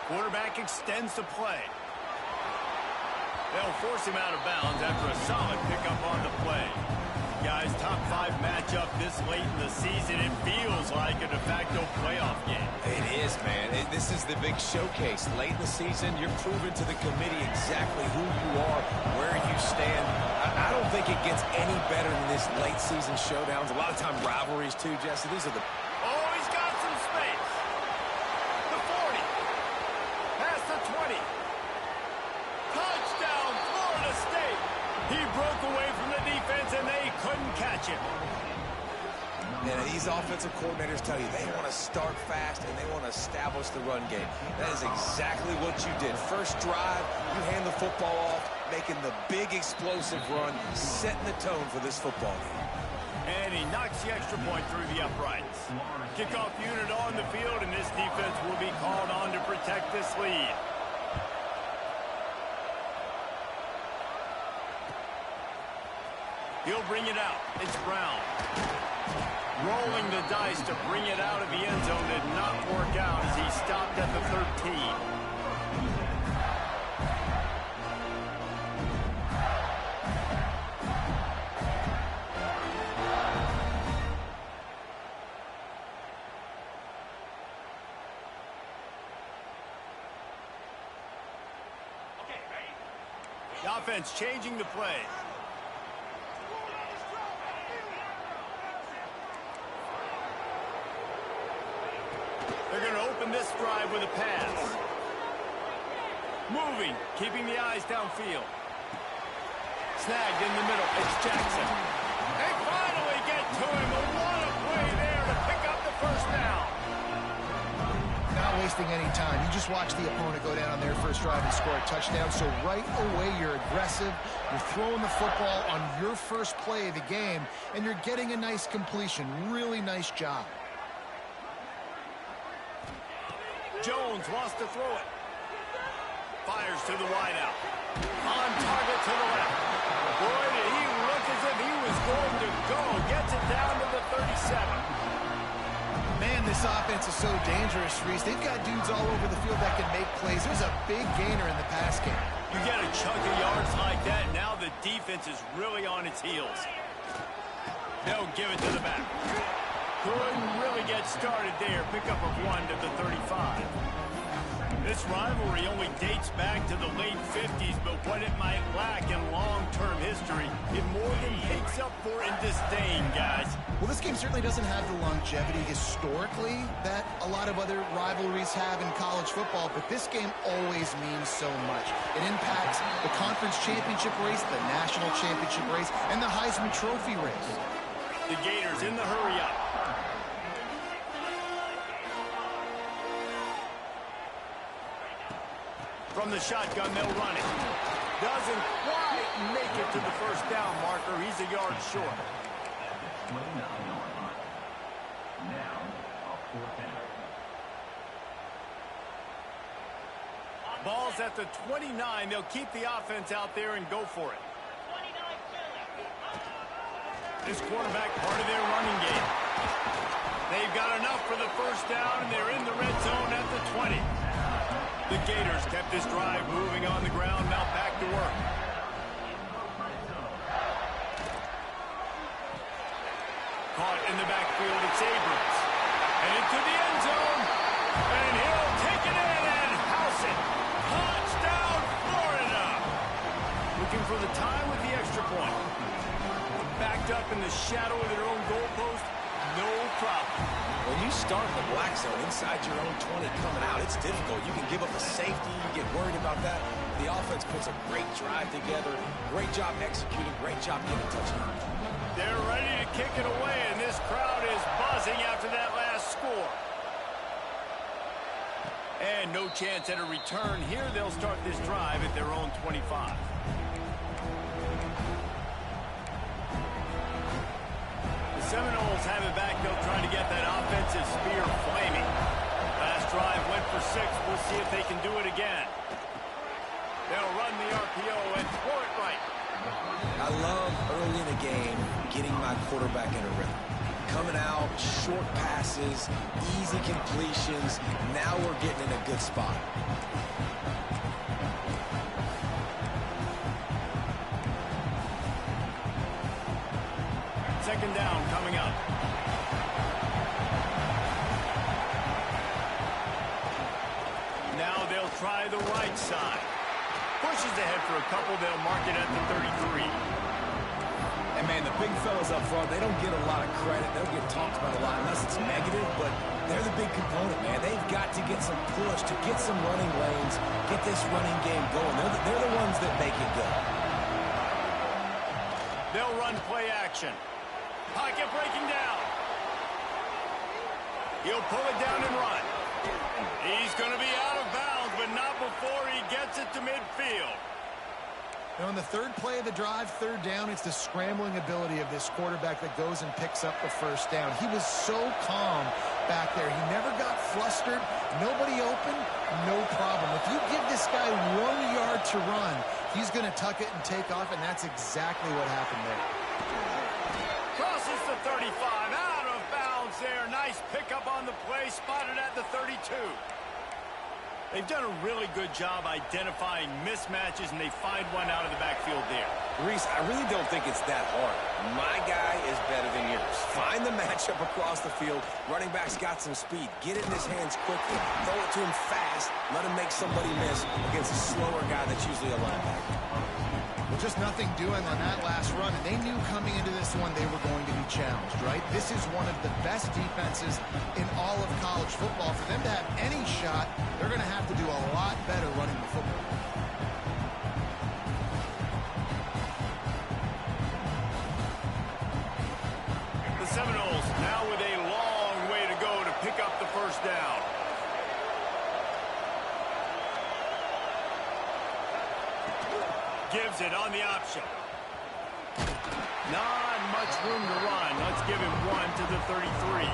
Quarterback extends the play. They'll force him out of bounds after a solid pickup on the play. Guys, top 5 matchup this late in the season. It feels like a de facto playoff game. It is, man. This is the big showcase. Late in the season, you're proving to the committee exactly who you are, where you stand. I don't think it gets any better than this late season showdowns. A lot of time rivalries, too, Jesse. These are the... Oh, he's got some space. The 40. Past the 20. Touchdown, Florida State. He broke away from the defense, and they couldn't catch him. And these offensive coordinators tell you they want to start fast and they want to establish the run game. That is exactly what you did. First drive, you hand the football off, making the big explosive run, setting the tone for this football game. And he knocks the extra point through the uprights. Kickoff unit on the field, and this defense will be called on to protect this lead. He'll bring it out. It's Brown. Rolling the dice to bring it out of the end zone did not work out as he stopped at the 13. The offense changing the play. They're going to open this drive with a pass. Moving, keeping the eyes downfield. Snagged in the middle. It's Jackson. They finally get to him. What a play there to pick up the first down. Not wasting any time. You just watch the opponent go down on their first drive and score a touchdown. So right away, you're aggressive. You're throwing the football on your first play of the game, and you're getting a nice completion. Really nice job. Jones wants to throw it. Fires to the wideout. On target to the left. Boy, did he look as if he was going to go. Gets it down to the 37. Man, this offense is so dangerous, Reese. They've got dudes all over the field that can make plays. There's a big gainer in the pass game. You get a chunk of yards like that, now the defense is really on its heels. They'll give it to the back. Couldn't really get started there. Pickup of 1 to the 35. This rivalry only dates back to the late 50s, but what it might lack in long-term history, it more than makes up for in disdain, guys. Well, this game certainly doesn't have the longevity historically that a lot of other rivalries have in college football, but this game always means so much. It impacts the conference championship race, the national championship race, and the Heisman Trophy race. The Gators in the hurry-up. From the shotgun, they'll run it. Doesn't quite make it to the first down marker. He's a yard short. Now, a 4th down. Ball's at the 29. They'll keep the offense out there and go for it. This quarterback, part of their running game. They've got enough for the first down, and they're in the red zone at the 20. The Gators kept this drive moving on the ground, now back to work. Caught in the backfield, it's Abrams. And into the end zone, and he'll take it in and house it. Touchdown, Florida! Looking for the time with the extra point. Backed up in the shadow of their own goalpost, no problem. When you start in the black zone inside your own 20 coming out, it's difficult. You can give up a safety. You get worried about that. The offense puts a great drive together. Great job executing. Great job getting a touchdown. They're ready to kick it away, and this crowd is buzzing after that last score. And no chance at a return here. They'll start this drive at their own 25. Seminoles have it back. They'll try to get that offensive spear flaming. Last drive went for 6. We'll see if they can do it again. They'll run the RPO and throw it right. I love early in the game getting my quarterback in a rhythm. Coming out, short passes, easy completions. Now we're getting in a good spot. Second down coming up. Now they'll try the right side. Pushes ahead for a couple. They'll mark it at the 33. And, man, the big fellas up front, they don't get a lot of credit. They don't get talked about a lot unless it's negative, but they're the big component, man. They've got to get some push, to get some running lanes, get this running game going. They're the ones that make it go. They'll run play action. Pocket breaking down. He'll pull it down and run. He's going to be out of bounds, but not before he gets it to midfield. Now, on the third play of the drive, third down, it's the scrambling ability of this quarterback that goes and picks up the first down. He was so calm back there. He never got flustered. Nobody open, no problem. If you give this guy 1 yard to run, he's going to tuck it and take off, and that's exactly what happened there. Crosses the 35, out of bounds there. Nice pickup on the play, spotted at the 32. They've done a really good job identifying mismatches, and they find one out of the backfield there. Reese, I really don't think it's that hard. My guy is better than yours. Find the matchup across the field. Running back's got some speed. Get it in his hands quickly. Throw it to him fast. Let him make somebody miss against a slower guy that's usually a linebacker. Well, just nothing doing on that last run, and they knew coming into this one they were going to be challenged, right? This is one of the best defenses in all of college football. For them to have any shot, they're going to have to do a lot better running the football. The Seminoles now with a long way to go to pick up the first down. Gives it on the option. Not much room to run. Let's give him 1 to the 33.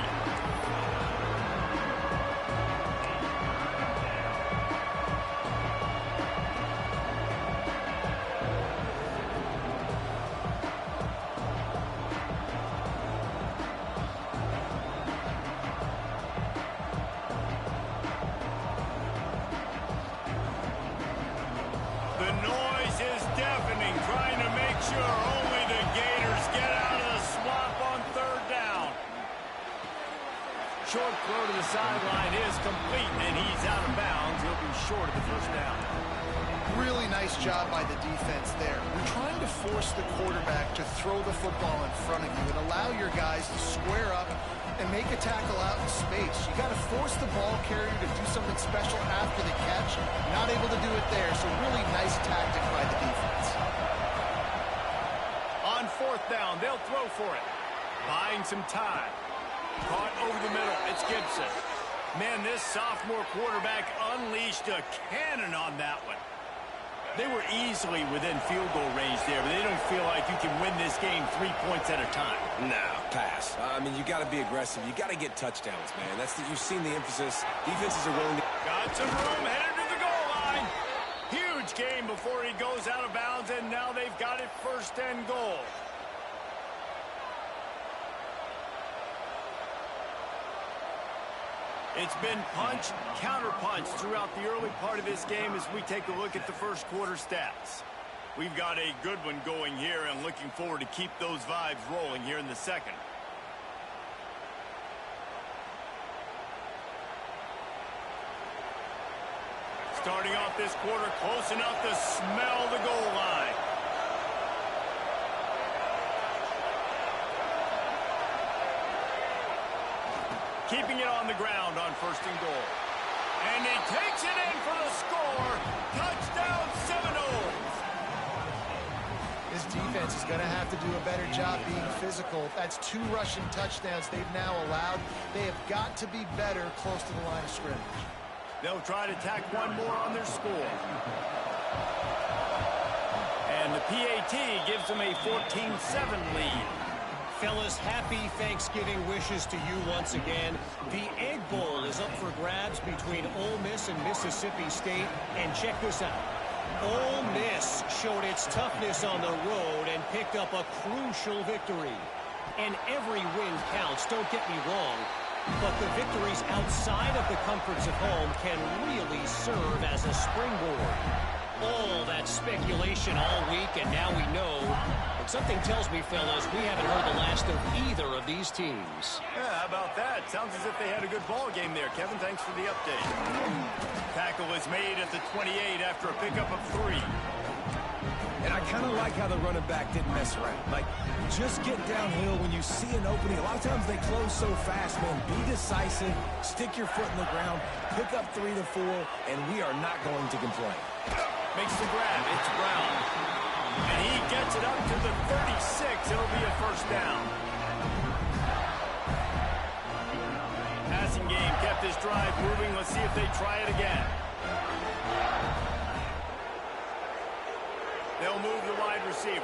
The Short throw to the sideline is complete, and he's out of bounds. He'll be short of the first down. Really nice job by the defense there. You're trying to force the quarterback to throw the football in front of you and allow your guys to square up and make a tackle out in space. You got to force the ball carrier to do something special after the catch. Not able to do it there, so really nice tactic by the defense. On fourth down, they'll throw for it. Buying some time. Caught over the middle. It's Gibson. Man, this sophomore quarterback unleashed a cannon on that one. They were easily within field goal range there, but they don't feel like you can win this game 3 points at a time. No, pass. I mean, you got to be aggressive. You got to get touchdowns, man. You've seen the emphasis. Defenses are willing to... Got some room, headed to the goal line. Huge game before he goes out of bounds, and now they've got it first and goal. It's been punch, counter-punch throughout the early part of this game as we take a look at the first quarter stats. We've got a good one going here and looking forward to keep those vibes rolling here in the second. Starting off this quarter close enough to smell the goal line. Keeping it on the ground on first and goal. And he takes it in for the score. Touchdown Seminoles. This defense is going to have to do a better job being physical. That's 2 rushing touchdowns they've now allowed. They have got to be better close to the line of scrimmage. They'll try to tack one more on their score. And the PAT gives them a 14-7 lead. Fellas, happy Thanksgiving wishes to you once again. The Egg Bowl is up for grabs between Ole Miss and Mississippi State. And check this out. Ole Miss showed its toughness on the road and picked up a crucial victory. And every win counts, don't get me wrong. But the victories outside of the comforts of home can really serve as a springboard. All that speculation all week, and now we know. But something tells me, fellas, we haven't heard the last of either of these teams. Yeah, how about that? Sounds as if they had a good ball game there. Kevin, thanks for the update. Tackle is made at the 28 after a pickup of 3. And I kind of like how the running back didn't mess around. Like, just get downhill when you see an opening. A lot of times they close so fast, man. Be decisive, stick your foot in the ground, pick up 3 to 4, and we are not going to complain. Makes the grab. It's Brown. And he gets it up to the 36. It'll be a first down. Passing game kept this drive moving. Let's see if they try it again. They'll move the wide receiver.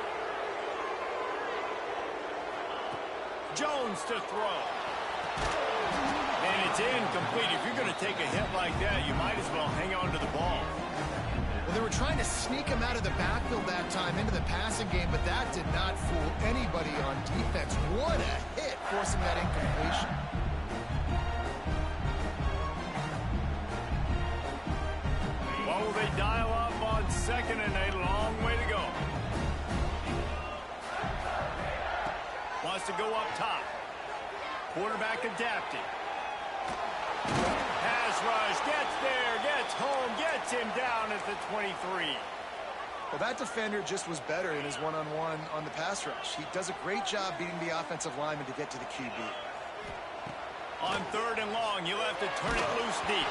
Jones to throw. And it's incomplete. If you're going to take a hit like that, you might as well hang on to the ball. Well, they were trying to sneak him out of the backfield that time into the passing game, but that did not fool anybody on defense. What a hit, forcing that incompletion. What will they dial up on second and a long way to go? Wants to go up top. Quarterback adapting. Pass rush, gets there, gets home, gets him down at the 23. Well, that defender just was better in his one-on-one on the pass rush. He does a great job beating the offensive lineman to get to the QB. On third and long, you'll have to turn it loose deep.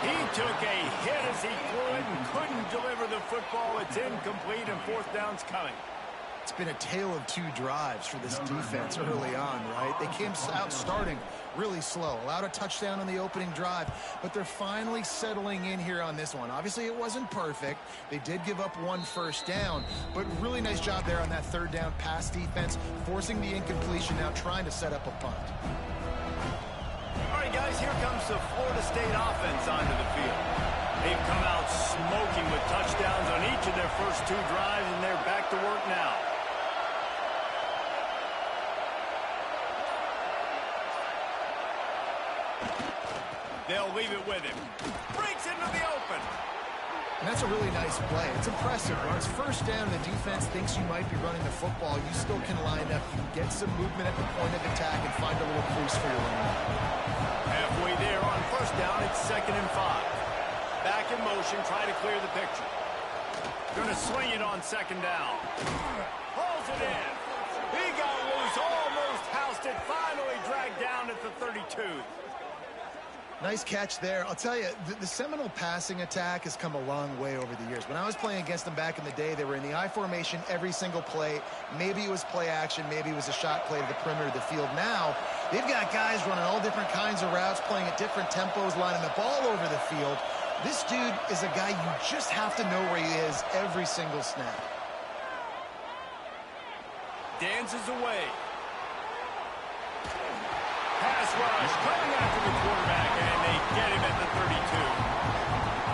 He took a hit as he threw it and couldn't deliver the football. It's incomplete, and fourth down's coming. It's been a tale of 2 drives for this defense early on, right? They came out starting really slow, allowed a touchdown on the opening drive, but they're finally settling in here on this one. Obviously, it wasn't perfect. They did give up 1 first down, but really nice job there on that third down pass defense, forcing the incompletion, now trying to set up a punt. All right, guys, here comes the Florida State offense onto the field. They've come out smoking with touchdowns on each of their first 2 drives, and they're back to work now. They'll leave it with him. Breaks into the open. And that's a really nice play. It's impressive. When it's first down and the defense thinks you might be running the football, you still can line up. You can get some movement at the point of attack and find a little crease for your running back. It's 2nd and 5. Back in motion, try to clear the picture. Going to swing it on 2nd down. Pulls it in. He got loose, almost housed it, finally dragged down at the 32. Nice catch there. I'll tell you, the Seminole passing attack has come a long way over the years. When I was playing against them back in the day, they were in the I formation every single play. Maybe it was play action. Maybe it was a shot play to the perimeter of the field. Now, they've got guys running all different kinds of routes, playing at different tempos, lining up all over the field. This dude is a guy you just have to know where he is every single snap. Dances away. Pass rush coming after the quarterback, and they get him at the 32.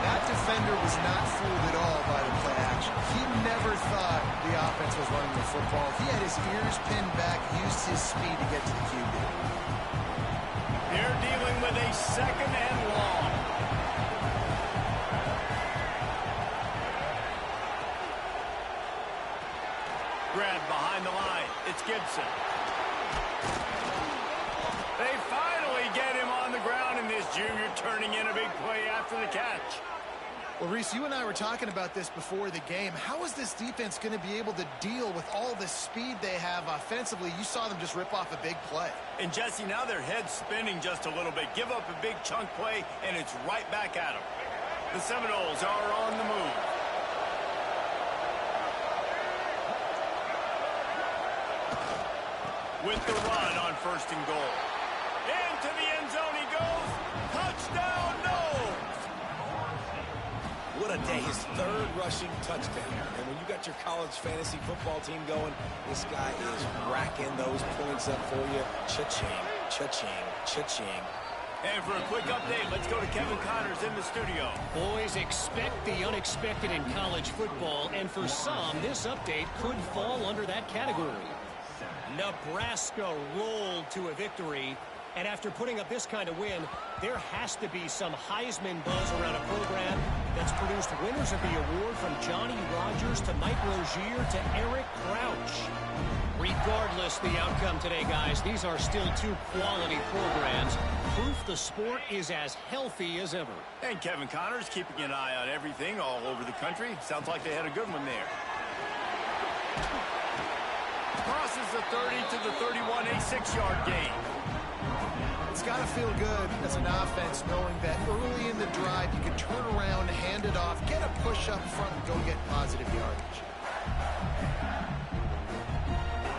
That defender was not fooled at all by the play action. He never thought the offense was running the football. He had his ears pinned back, used his speed to get to the QB. They're dealing with a 2nd and long. Grab behind the line. It's Gibson. They finally get him on the ground, and this junior turning in a big play after the catch. Well, Reese, you and I were talking about this before the game. How is this defense going to be able to deal with all the speed they have offensively? You saw them just rip off a big play. And, Jesse, now their head's spinning just a little bit. Give up a big chunk play, and it's right back at them. The Seminoles are on the move. With the run on 1st and goal. Into the end zone he goes. Touchdown, no! What a day. His 3rd rushing touchdown. And when you got your college fantasy football team going, this guy is racking those points up for you. Cha-ching, cha-ching, cha-ching. And for a quick update, let's go to Kevin Connors in the studio. Boys, expect the unexpected in college football, and for some, this update could fall under that category. Nebraska rolled to a victory, and after putting up this kind of win, there has to be some Heisman buzz around a program that's produced winners of the award from Johnny Rodgers to Mike Rozier to Eric Crouch. Regardless the outcome today, guys, these are still 2 quality programs. Proof the sport is as healthy as ever. And Kevin Connors keeping an eye on everything all over the country. Sounds like they had a good one there. Crosses the 30 to the 31, a 6-yard gain. It's got to feel good as an offense knowing that early in the drive you can turn around, hand it off, get a push up front, and go get positive yardage.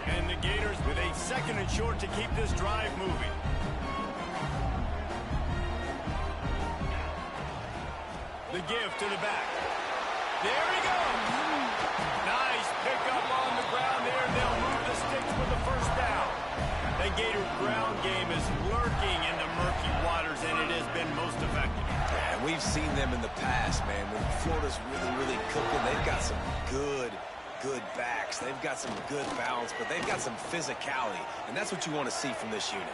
And the Gators with a 2nd and short to keep this drive moving. The give to the back. There he goes. Nice pickup on the ground there. They'll move the sticks for the 1st down. The Gator ground game is lurking in the murky waters, and it has been most effective. Yeah, we've seen them in the past, man. When Florida's really cooking, they've got some good backs. They've got some good balance, but they've got some physicality, and that's what you want to see from this unit.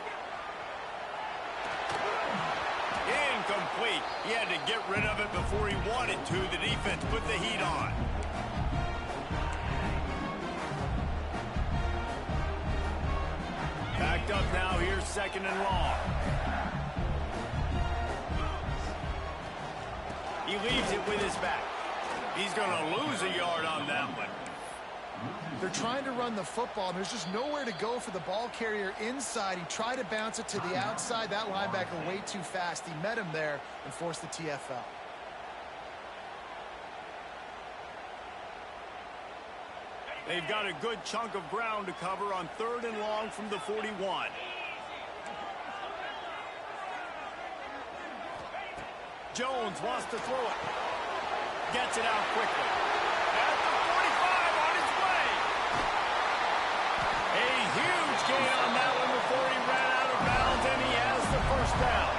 Incomplete. He had to get rid of it before he wanted to. The defense put the heat on. Backed up now. Here's 2nd and long. He leaves it with his back. He's going to lose a yard on that one. They're trying to run the football. There's just nowhere to go for the ball carrier inside. He tried to bounce it to the outside. That linebacker way too fast. He met him there and forced the TFL. They've got a good chunk of ground to cover on 3rd and long from the 41. Jones wants to throw it. Gets it out quickly. At the 45 on his way. A huge gain on that one before he ran out of bounds, and he has the 1st down.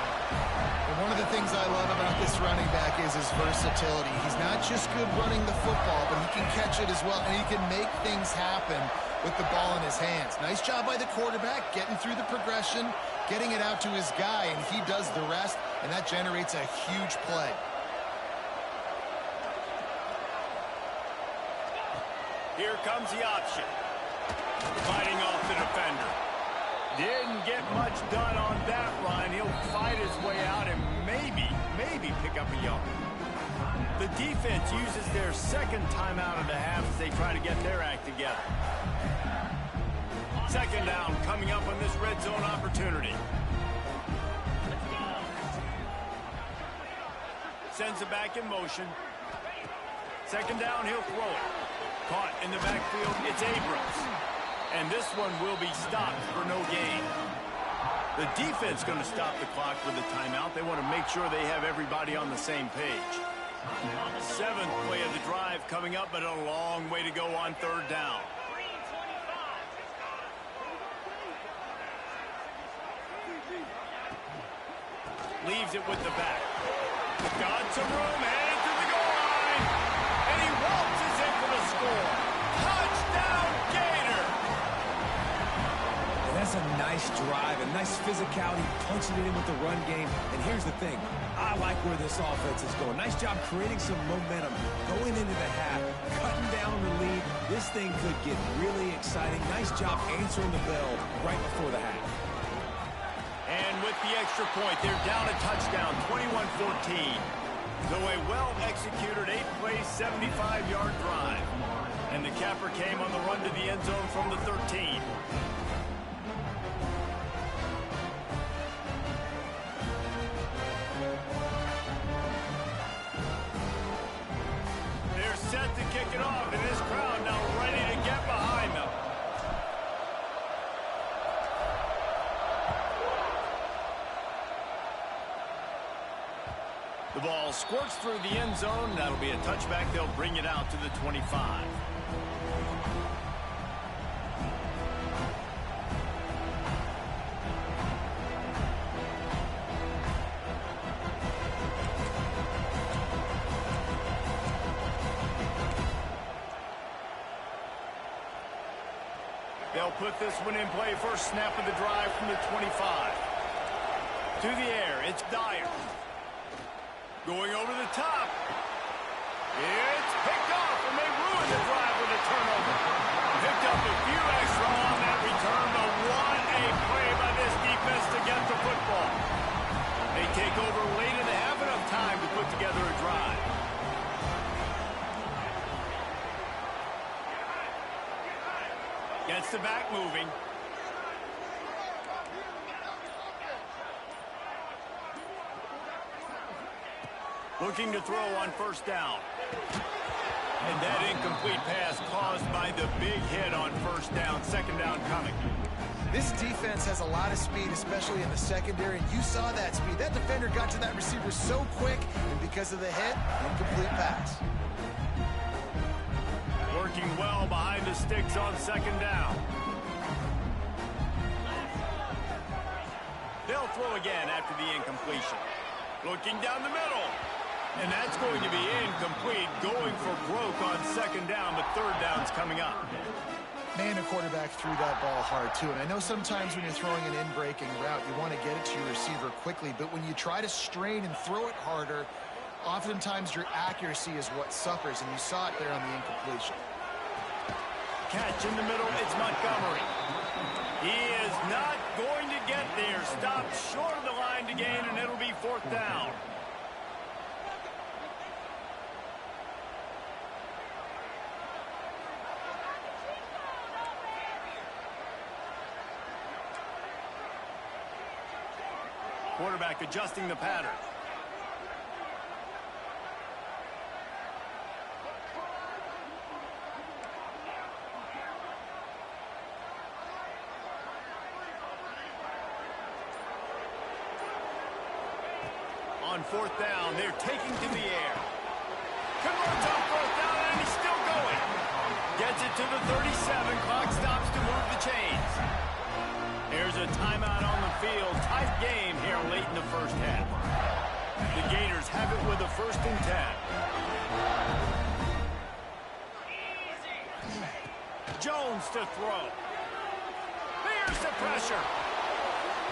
And one of the things I love about this running back is his versatility. He's not just good running the football, but he can catch it as well, and he can make things happen with the ball in his hands. Nice job by the quarterback, getting through the progression, getting it out to his guy, and he does the rest, and that generates a huge play. Here comes the option. Fighting off the defender. Didn't get much done on that run. He'll fight his way out and maybe uses their second timeout of the half as they try to get their act together. Second down coming up on this red zone opportunity. Sends it back in motion. Second down, he'll throw it. Caught in the backfield, it's Abrams. And this one will be stopped for no gain. The defense going to stop the clock with a timeout. They want to make sure they have everybody on the same page. Seventh play of the drive coming up, but a long way to go on third down. Leaves it with the back. Got some room, headed to the goal line. And he waltzes in for the score. Touchdown, Gator! And that's a nice drive, a nice physicality, punching it in with the run game. And here's the thing. I like where this offense is going. Nice job creating some momentum, going into the half, cutting down the lead. This thing could get really exciting. Nice job answering the bell right before the half. And with the extra point, they're down a touchdown, 21-14. So a well-executed 8-play, 75-yard drive. And the capper came on the run to the end zone from the 13. They're set to kick it off, and this crowd now ready to get behind them. The ball squirts through the end zone. That'll be a touchback. They'll bring it out to the 25. They'll put this one in play. First snap of the drive from the 25. To the air, it's Dyer. Going over the top. It's picked off, and they ruin the drive with a turnover. Picked up a few extra on that return, but what a play by this defense to get the football. They take over late in the half, enough time to put together a drive. Gets the back moving. Looking to throw on first down. And that incomplete pass caused by the big hit on first down. Second down coming. This defense has a lot of speed, especially in the secondary, and you saw that speed. That defender got to that receiver so quick, and because of the hit, incomplete pass. Working well behind the sticks on second down. They'll throw again after the incompletion. Looking down the middle. And that's going to be incomplete, going for broke on second down, but third down's coming up. Man, the quarterback threw that ball hard, too. And I know sometimes when you're throwing an in-breaking route, you want to get it to your receiver quickly. But when you try to strain and throw it harder, oftentimes your accuracy is what suffers. And you saw it there on the incompletion. Catch in the middle, it's Montgomery. He is not going to get there. Stopped short of the line to gain, and it'll be fourth down. Quarterback adjusting the pattern. On fourth down, they're taking to the air. Converts on fourth down, and he's still going. Gets it to the 37. Clock stops to move the chains. There's a timeout on the field. Tight game here late in the first half. The Gators have it with a 1st and 10. Jones to throw. There's the pressure.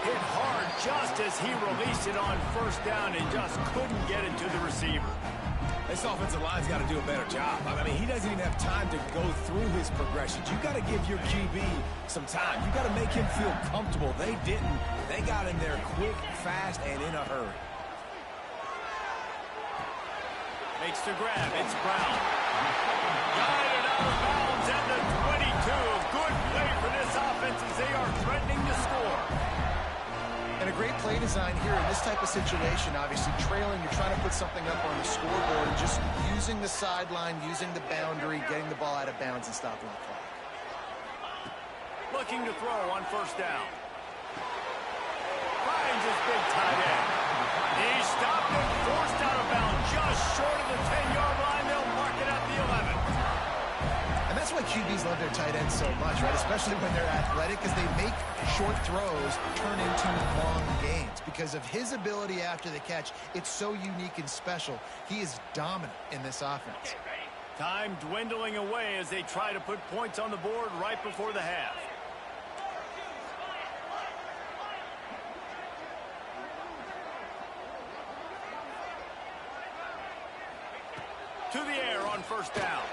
Hit hard just as he released it on first down and just couldn't get it to the receiver. This offensive line's got to do a better job. I mean, he doesn't even have time to go through his progressions. You got to give your QB some time. You got to make him feel comfortable. They didn't. They got in there quick, fast, and in a hurry. Makes the grab. It's Brown. Guided out of bounds at the 22. Good play for this offense as they are threatening to score. And a great play design here in this type of situation. Obviously trailing, you're trying to put something up on the scoreboard, and just using the sideline, using the boundary, getting the ball out of bounds and stopping the clock. Looking to throw on first down. Finds his big tight end. He stopped and forced out of bounds just short of the 10-yard line. They'll mark it at the 11. And that's why QBs love their tight ends so much, right? Especially when they're athletic, because they make short throws turn into long gains. Because of his ability after the catch, it's so unique and special. He is dominant in this offense. Time dwindling away as they try to put points on the board right before the half. To the air on first down.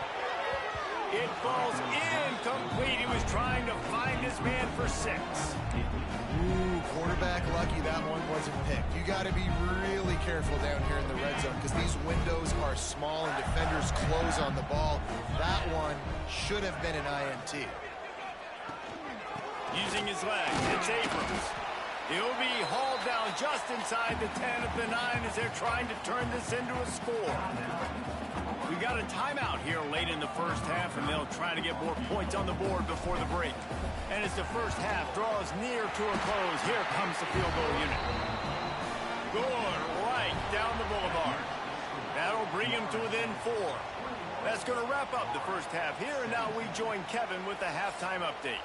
It falls incomplete. He was trying to find his man for 6. Ooh, quarterback lucky that one wasn't picked. You got to be really careful down here in the red zone because these windows are small and defenders close on the ball. That one should have been an INT. Using his legs, it's Abrams. He'll be hauled down just inside the 10 of the 9 as they're trying to turn this into a score. We've got a timeout here late in the first half, and they'll try to get more points on the board before the break. And as the first half draws near to a close, here comes the field goal unit. Good, right down the boulevard. That'll bring him to within 4. That's going to wrap up the first half here, and now we join Kevin with the halftime update.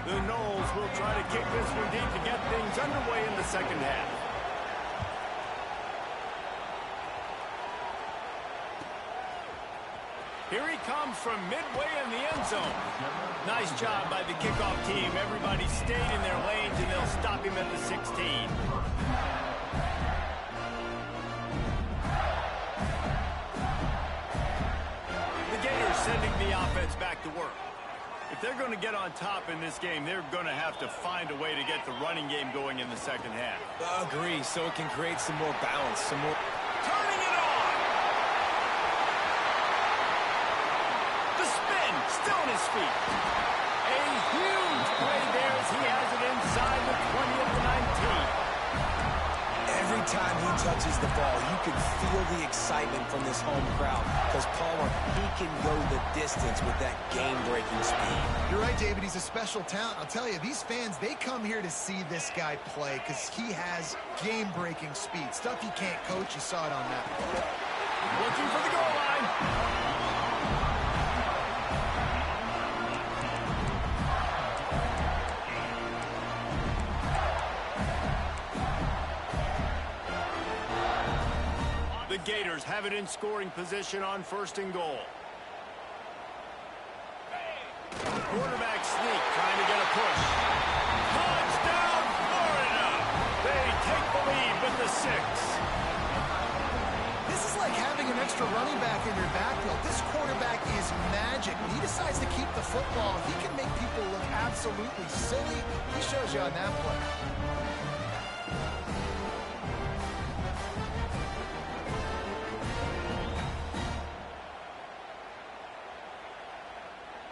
The Noles will try to kick this one deep to get things underway in the second half. Here he comes from midway in the end zone. Nice job by the kickoff team. Everybody stayed in their lanes, and they'll stop him at the 16. The Gators sending the offense back to work. If they're going to get on top in this game, they're going to have to find a way to get the running game going in the second half. Agree, so it can create some more balance, some more... Turning it on! The spin, still on his feet. A huge play there as he has it inside the 20 of the 19. Every time he touches the ball, you can feel the excitement from this home crowd because Palmer, he can go the distance with that game-breaking speed. You're right, David. He's a special talent. I'll tell you, these fans, they come here to see this guy play because he has game-breaking speed. Stuff he can't coach. You saw it on that. Looking for the goal line. The Gators have it in scoring position on first and goal. Quarterback sneak, trying to get a push. Touchdown, Florida! They take the lead with the 6. This is like having an extra running back in your backfield. This quarterback is magic. When he decides to keep the football, he can make people look absolutely silly. He shows you on that play.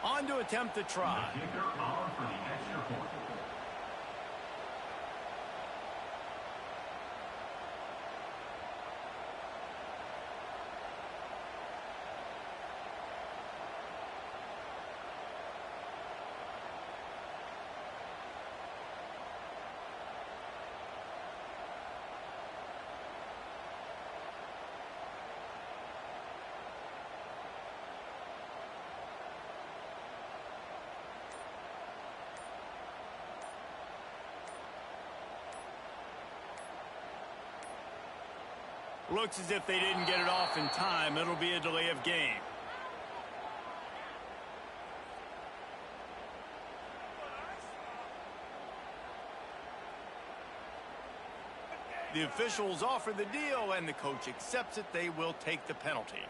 On to attempt the try. Kicker on for the extra point. Looks as if they didn't get it off in time. It'll be a delay of game. The officials offer the deal, and the coach accepts it. They will take the penalty.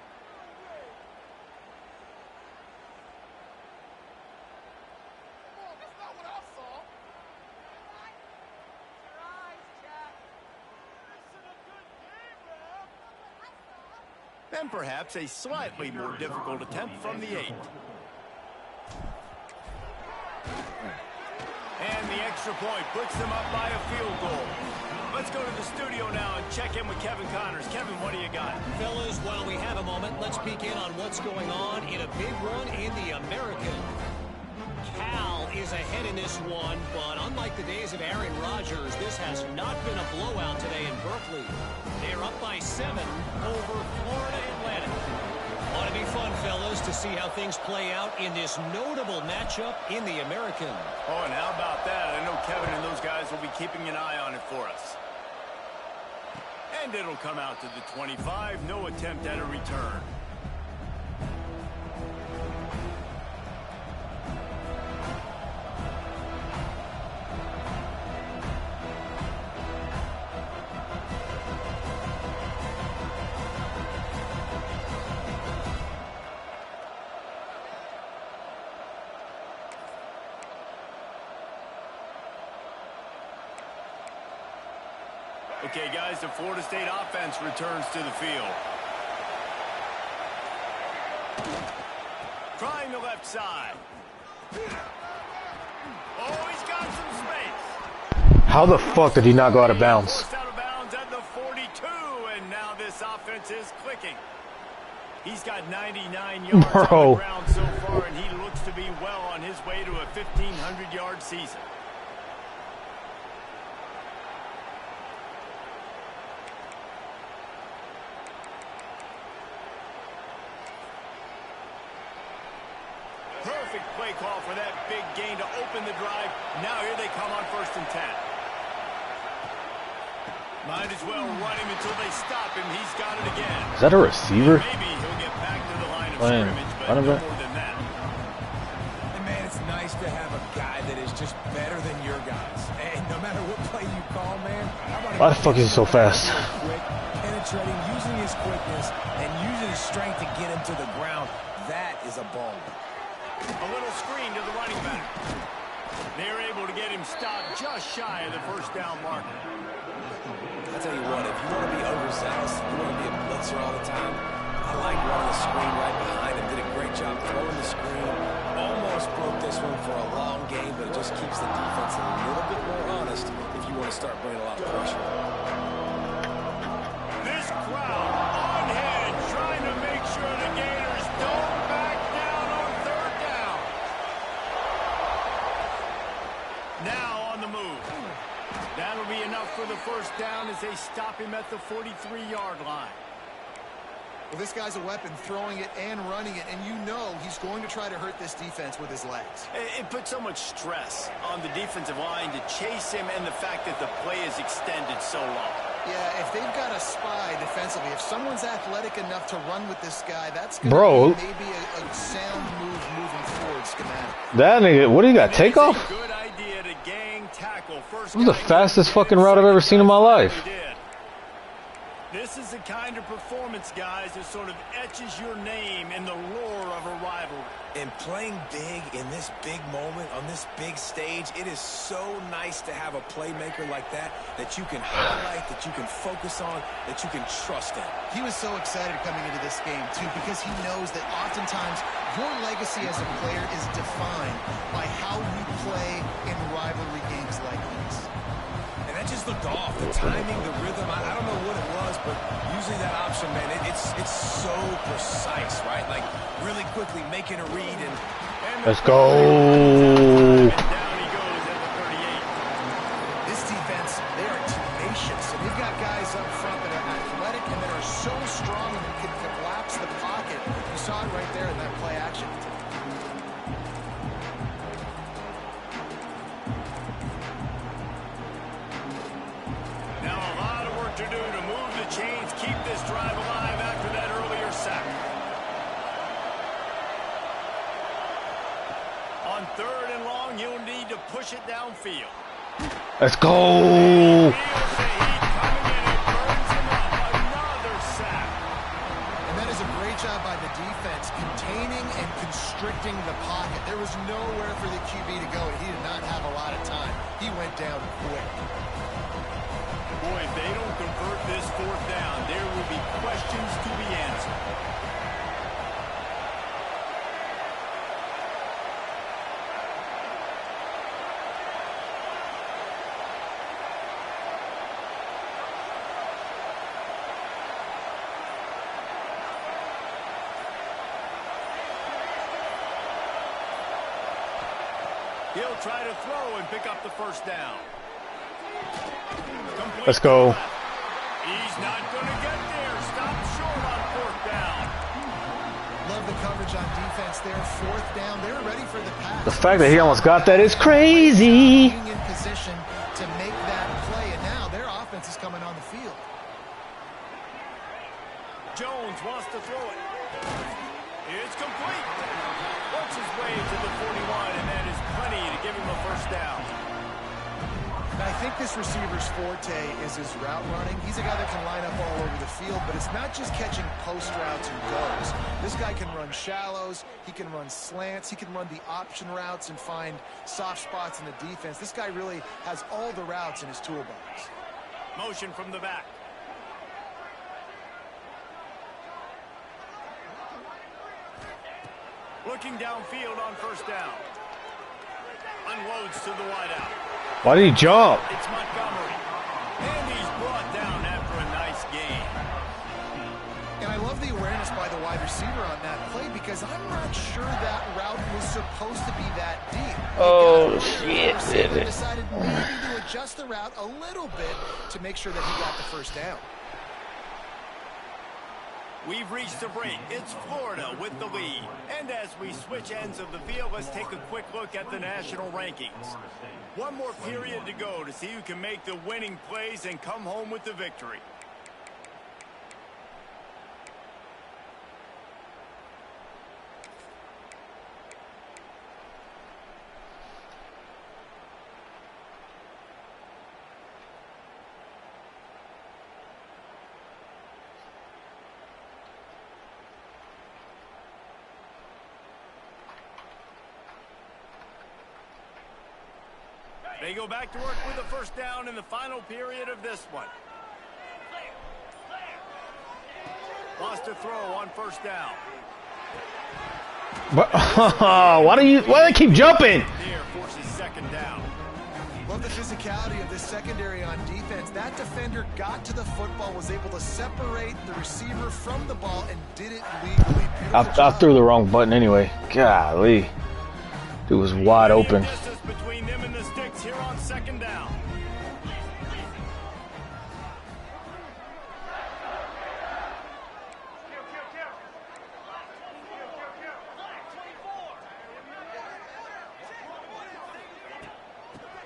And perhaps a slightly more difficult attempt from the 8. And the extra point puts them up by a field goal. Let's go to the studio now and check in with Kevin Connors. Kevin, what do you got? Fellas, while we have a moment, let's peek in on what's going on in a big one in the American. Cal is ahead in this one, but unlike the days of Aaron Rodgers, this has not been a blowout today in Berkeley. They're up by 7 over Florida Atlantic. Ought to be fun, fellas, to see how things play out in this notable matchup in the American. Oh, and how about that? I know Kevin and those guys will be keeping an eye on it for us. And it'll come out to the 25. No attempt at a return. Okay, guys, the Florida State offense returns to the field. Trying the left side. Oh, he's got some space. How the fuck did he not go out of bounds? Forced out of bounds at the 42, and now this offense is clicking. He's got 99 yards on the ground so far, and he looks to be well on his way to a 1,500-yard season. Perfect play call for that big gain to open the drive. Now here they come on 1st and 10. Might as well run him until they stop him. He's got it again. Is that a receiver? Maybe he'll get back to the line of scrimmage, but no more than that. And man, it's nice to have a guy that is just better than your guys. And no matter what play you call, man. Why the fuck is he so fast? Quick, penetrating, using his quickness, and using his strength to get him to the ground. That is a ball. A little screen to the running back. They're able to get him stopped just shy of the 1st down marker. I'll tell you what, if you want to be overzealous, you want to be a blitzer all the time, I like running the screen right behind him. Did a great job throwing the screen. Almost broke this one for a long game, but it just keeps the defense a little bit more honest if you want to start bringing a lot of pressure. This crowd on edge, trying to make sure the Gators don't back down on 3rd down. Now on the move. That'll be enough for the 1st down as they stop him at the 43-yard line. Well, this guy's a weapon, throwing it and running it, and you know he's going to try to hurt this defense with his legs. It puts so much stress on the defensive line to chase him, and the fact that the play is extended so long. Yeah, if they've got a spy defensively, if someone's athletic enough to run with this guy, that's going to be maybe a sound move moving forward schematic. That nigga, what do you got, takeoff? Good idea to gang tackle. First, this is the fastest fucking route I've ever seen in my life. This is the kind of performance, guys, that sort of etches your name in the lore of a rivalry. And playing big in this big moment, on this big stage, it is so nice to have a playmaker like that you can highlight, that you can focus on, that you can trust in. He was so excited coming into this game, too, because he knows that oftentimes your legacy as a player is defined by how you play in rivalry games like this. And that just looked off. The timing, the rhythm, I don't know what it was, but usually that option, man, it's so precise, right? Like, really quickly making a read. And let's go. Down he goes at the 38. This defense, they are tenacious. And they've got guys up front that are athletic and that are so strong and can collapse the pocket. You saw it right there in that play action. Now a lot of work to do to move the chains, keep this drive alive after that earlier sack. On 3rd and long, you'll need to push it downfield. Let's go. Feels the heat coming in and burns him up. Another sack. And that is a great job by the defense, containing and constricting the pocket. There was nowhere for the QB to go, and he did not have a lot of time. He went down quick. Boy, if they don't convert this 4th down, there will be questions to be answered. He'll try to throw and pick up the first down. Complete. Let's go. He's not going to get there. Stop short on fourth down. Love the coverage on defense there. Fourth down. They were ready for the pass. The fact that he almost got that is crazy. Being in position to make that play, and now their offense is coming on the field. Jones wants to throw it. It's complete. Works his way to the 41, and that is plenty to give him a first down. I think this receiver's forte is his route running. He's a guy that can line up all over the field, but it's not just catching post routes and goes. This guy can run shallows, he can run slants, he can run the option routes and find soft spots in the defense. This guy really has all the routes in his toolbox. Motion from the back. Looking downfield on first down. Unloads to the wideout. Why did he jump? It's Montgomery. And he's brought down after a nice gain. And I love the awareness by the wide receiver on that play because I'm not sure that route was supposed to be that deep. Oh, shit. They decided maybe to adjust the route a little bit to make sure that he got the first down. We've reached the break. It's Florida with the lead. And as we switch ends of the field, let's take a quick look at the national rankings. One more period to go to see who can make the winning plays and come home with the victory. They go back to work with a first down in the final period of this one. Wants to throw on first down. Why do they keep jumping? There forces second down. Love the physicality of this secondary on defense. That defender got to the football, was able to separate the receiver from the ball, and did it legally. I threw the wrong button anyway. Golly. Dude was wide open. Distance between them and the sticks here on second down.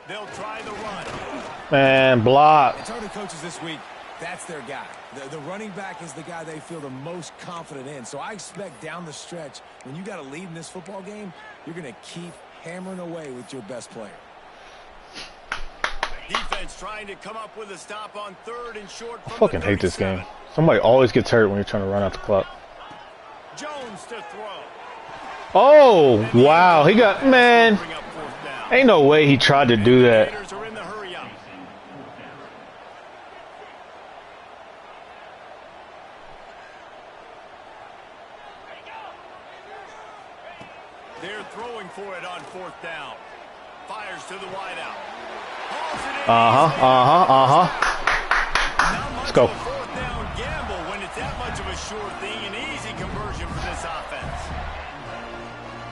They'll try the run. Man, block. I told the coaches this week, that's their guy. The running back is the guy they feel the most confident in. So I expect down the stretch, when you got a lead in this football game, you're going to keep hammering away with your best player. Defense trying to come up with a stop on third and short. I fucking hate this game. Somebody always gets hurt when you're trying to run out the clock. Jones to throw. Oh, wow. He got, man. Ain't no way he tried to do that. Are in the hurry up. They're throwing for it on fourth down. Fires to the wideout. Let's go. Fourth down gamble when it's that much of a sure thing. An easy conversion for this offense.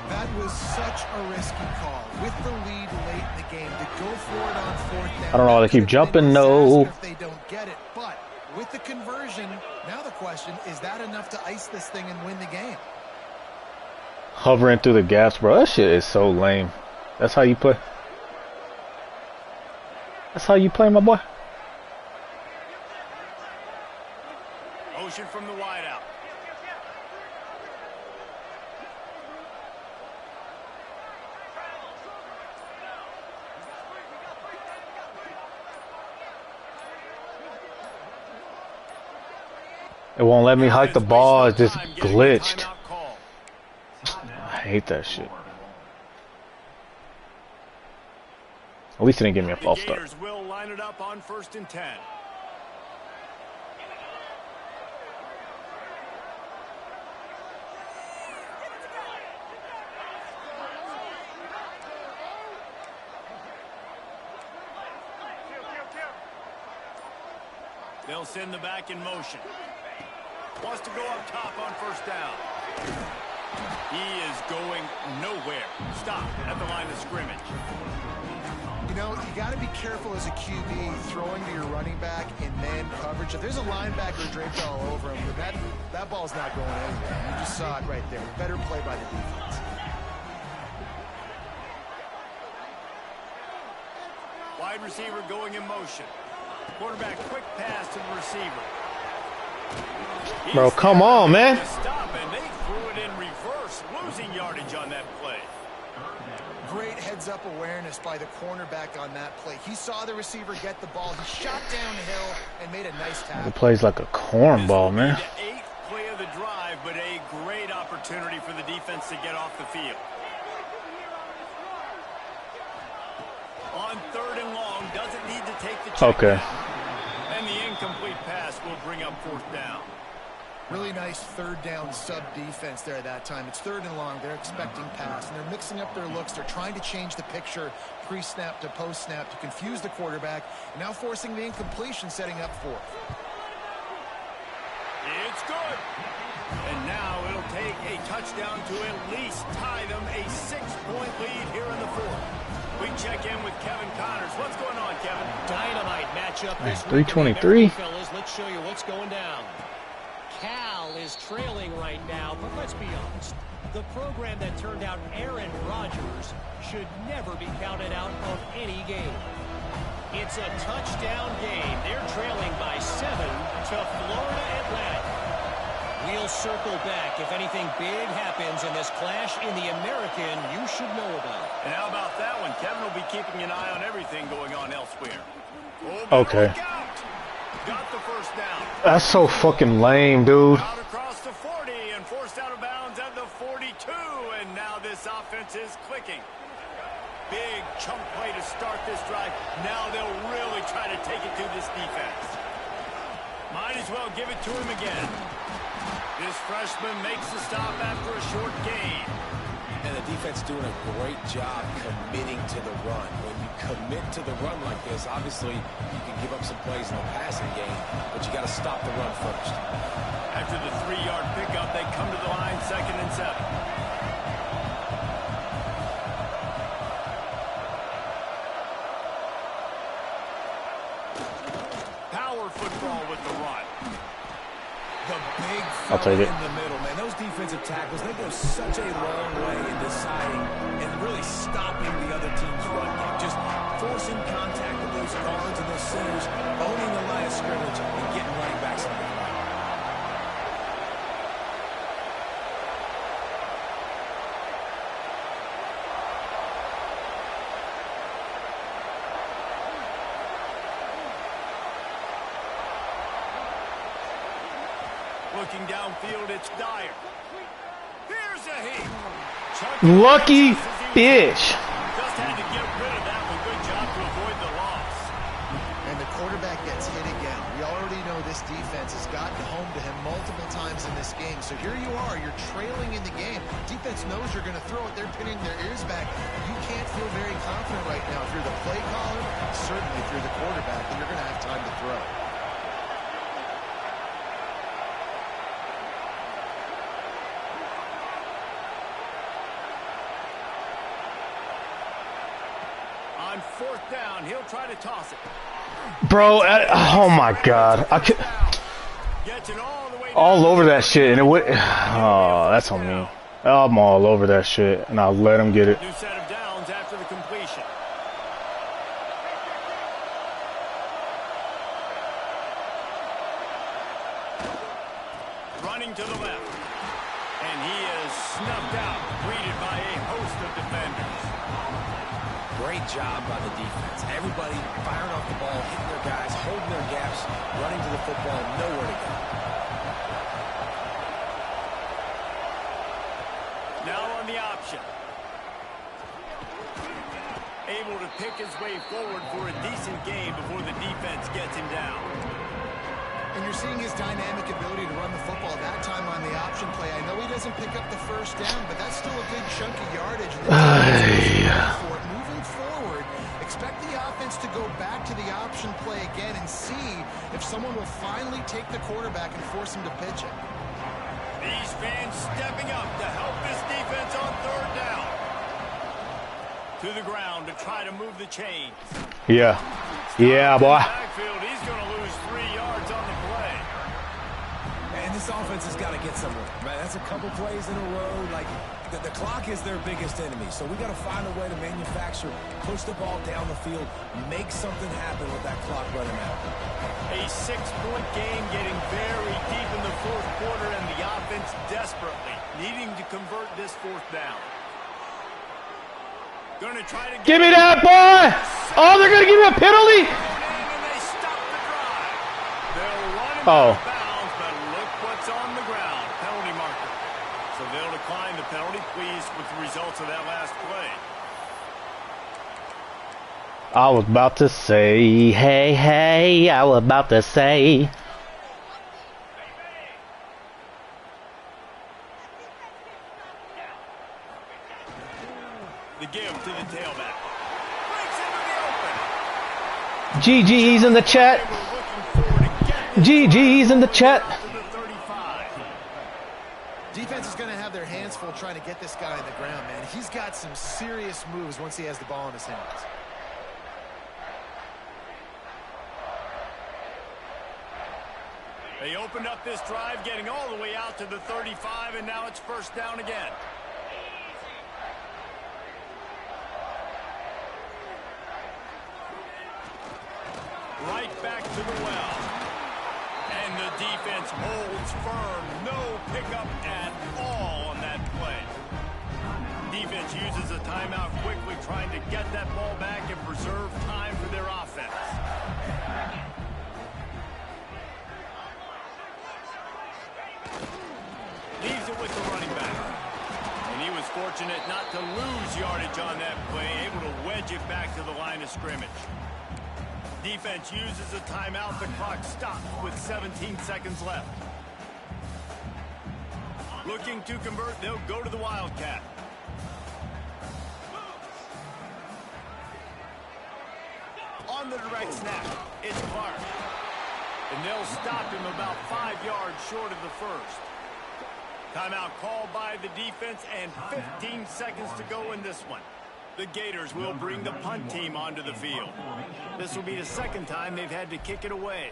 That was such a risky call with the lead late in the game to go for it on fourth down. I don't know why they keep jumping. No. If they don't get it, but with the conversion, now the question is that enough to ice this thing and win the game? Hovering through the gaps, bro. That shit is so lame. That's how you play. That's how you play, my boy. Motion from the wideout. It won't let me hike the ball. It's just glitched. I hate that shit. At least it didn't give me a false start. Gators will line it up on 1st and 10. They'll send the back in motion. Wants to go up top on first down. He is going nowhere. Stop at the line of scrimmage. You know, you got to be careful as a QB throwing to your running back in man coverage. If there's a linebacker draped all over him, that ball's not going anywhere. You just saw it right there. Better play by the defense. Wide receiver going in motion. Quarterback quick pass to the receiver. Bro, come on, man. Stop, and they threw it in reverse, losing yardage on that play. Great heads-up awareness by the cornerback on that play. He saw the receiver get the ball. He shot downhill and made a nice tackle. He plays like a cornball, man. The 8th play of the drive, but a great opportunity for the defense to get off the field. On 3rd and long, doesn't need to take the check. Okay. And the incomplete pass will bring up 4th down. Really nice 3rd down sub defense there that time. It's 3rd and long. They're expecting pass, and they're mixing up their looks. They're trying to change the picture pre-snap to post-snap to confuse the quarterback, and now forcing the incompletion, setting up 4th. It's good. And now it'll take a touchdown to at least tie them a 6-point lead here in the 4th. We check in with Kevin Connors. What's going on, Kevin? Dynamite matchup this Man, week. 323. Fellas, let's show you what's going down. Cal is trailing right now, but let's be honest. The program that turned out Aaron Rodgers should never be counted out of any game. It's a touchdown game. They're trailing by 7 to Florida Atlantic. We'll circle back if anything big happens in this clash in the American you should know about. And how about that one? Kevin will be keeping an eye on everything going on elsewhere. Okay. Got the 1st down. That's so fucking lame, dude. Out across the 40 and forced out of bounds at the 42. And now this offense is clicking. Big chunk play to start this drive. Now they'll really try to take it to this defense. Might as well give it to him again. This freshman makes the stop after a short gain. And the defense doing a great job committing to the run. When you commit to the run like this, obviously you can give up some plays in the passing game, but you got to stop the run first. After the 3-yard pickup, they come to the line 2nd and 7. Power football with the run. The big I'll take it. in the middle, man. Those defensive tackles, they go such a long way in deciding and really stopping the other team's run game. Just forcing contact with those guards and those centers, owning the line of scrimmage, and getting running backs on the line. Looking downfield, it's Dyer. Here's a heap. Lucky bitch. Just had to get rid of that one. Good job to avoid the loss. And the quarterback gets hit again. We already know this defense has gotten home to him multiple times in this game. So here you are, you're trailing in the game. Defense knows you're going to throw it. They're pinning their ears back. You can't feel very confident right now. If you're the play caller, certainly if you're the quarterback, then you're going to have time to throw. On 4th down, he'll try to toss it. Bro, oh my God. I could, Gets it all the way down. all over that shit, and it would. Oh, that's on me. I'm all over that shit, and I'll let him get it. New set of downs after the completion. Running to the left. And he is snuffed out, greeted by a host of defenders. Great job by the defense. Everybody firing off the ball, hitting their guys, holding their gaps, running to the football, nowhere to go. Now on the option. Able to pick his way forward for a decent game before the defense gets him down. And you're seeing his dynamic ability to run the football that time on the option play. I know he doesn't pick up the 1st down, but that's still a good chunk of yardage. For it. Moving forward, expect the offense to go back to the option play again and see if someone will finally take the quarterback and force him to pitch it. These fans stepping up to help this To the ground to try to move the chains. Yeah. Yeah, boy. Backfield, he's going to lose 3 yards on the play. And this offense has got to get somewhere, right? That's a couple plays in a row. Like, the clock is their biggest enemy. So we got to find a way to manufacture, push the ball down the field, make something happen with that clock running out. A 6-point game getting very deep in the fourth quarter, and the offense desperately needing to convert this fourth down. Going to try to Give me that, boy! Oh, they're going to give me a penalty? and they stop the drive. They'll run him Oh. out of bounds, but look what's on the ground. Penalty marker. So they'll decline the penalty, pleased with the results of that last play. I was about to say, hey, I was about to say. The give to the tailback. Breaks into the open. GG's in the chat. They were looking forward to getting this GG's in the chat. to the 35. Defense is going to have their hands full trying to get this guy on the ground, man. He's got some serious moves once he has the ball in his hands. They opened up this drive, getting all the way out to the 35, and now it's first down again. Right back to the well. And the defense holds firm. No pickup at all on that play. Defense uses a timeout quickly, trying to get that ball back and preserve time for their offense. Leaves it with the running back. And he was fortunate not to lose yardage on that play, able to wedge it back to the line of scrimmage. Defense uses a timeout. The clock stops with 17 seconds left. Looking to convert, they'll go to the Wildcat. On the direct snap, it's Clark. And they'll stop him about 5 yards short of the first. Timeout called by the defense and 15 seconds to go in this one. The Gators will bring the punt team onto the field. This will be the second time they've had to kick it away.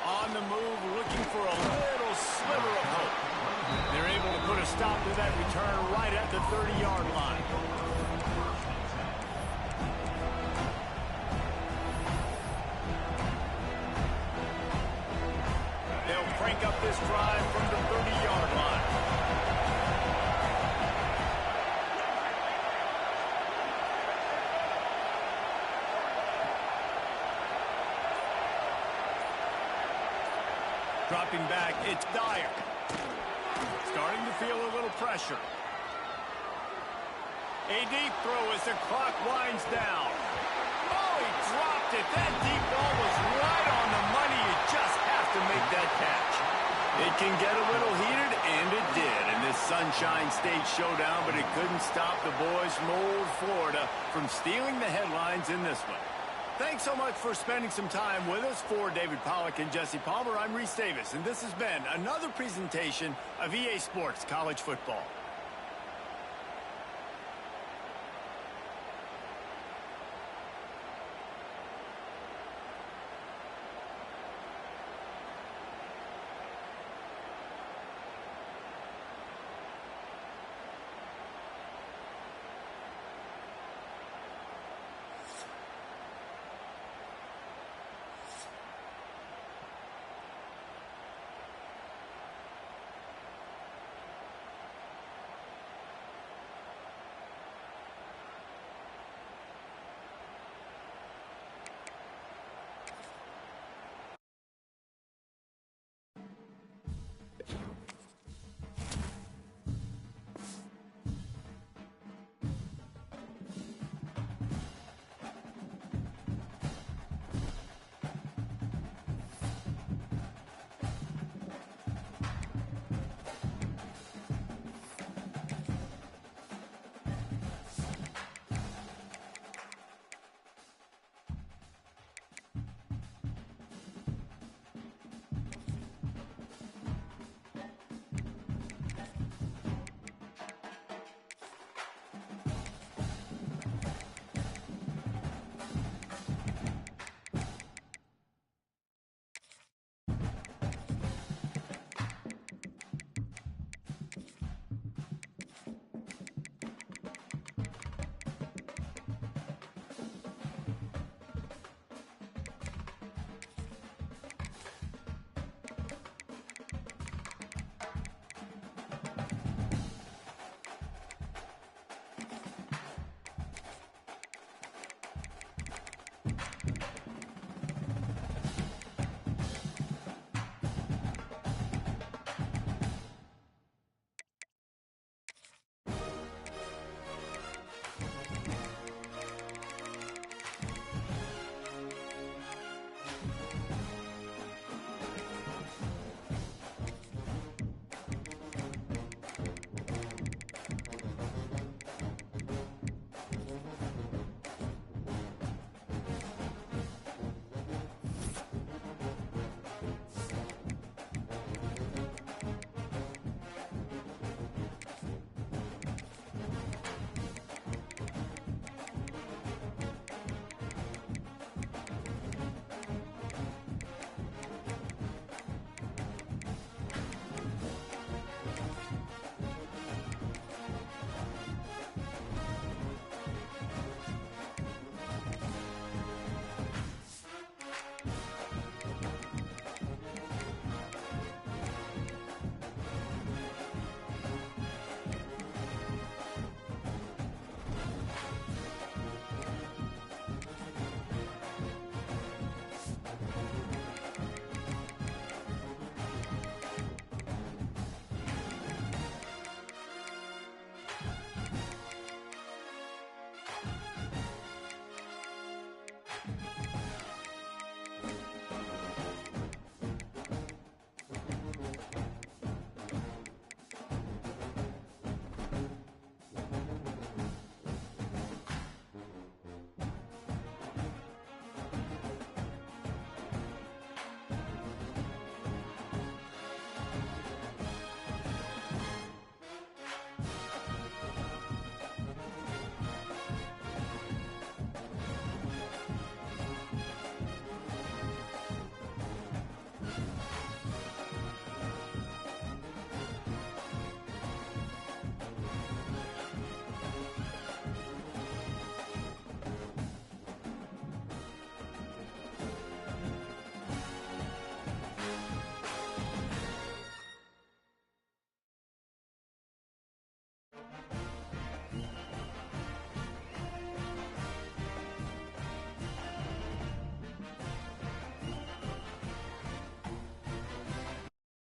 On the move, looking for a little sliver of hope. They're able to put a stop to that return right at the 30-yard line. They'll crank up this drive from the 30-yard line. Dropping back, it's Dyer. Starting to feel a little pressure. A deep throw as the clock winds down. Oh, he dropped it. That deep ball was right on the money. You just have to make that catch. It can get a little heated, and it did in this Sunshine State showdown, but it couldn't stop the boys from old Florida from stealing the headlines in this one. Thanks so much for spending some time with us. For David Pollack and Jesse Palmer, I'm Reese Davis, and this has been another presentation of EA Sports College Football.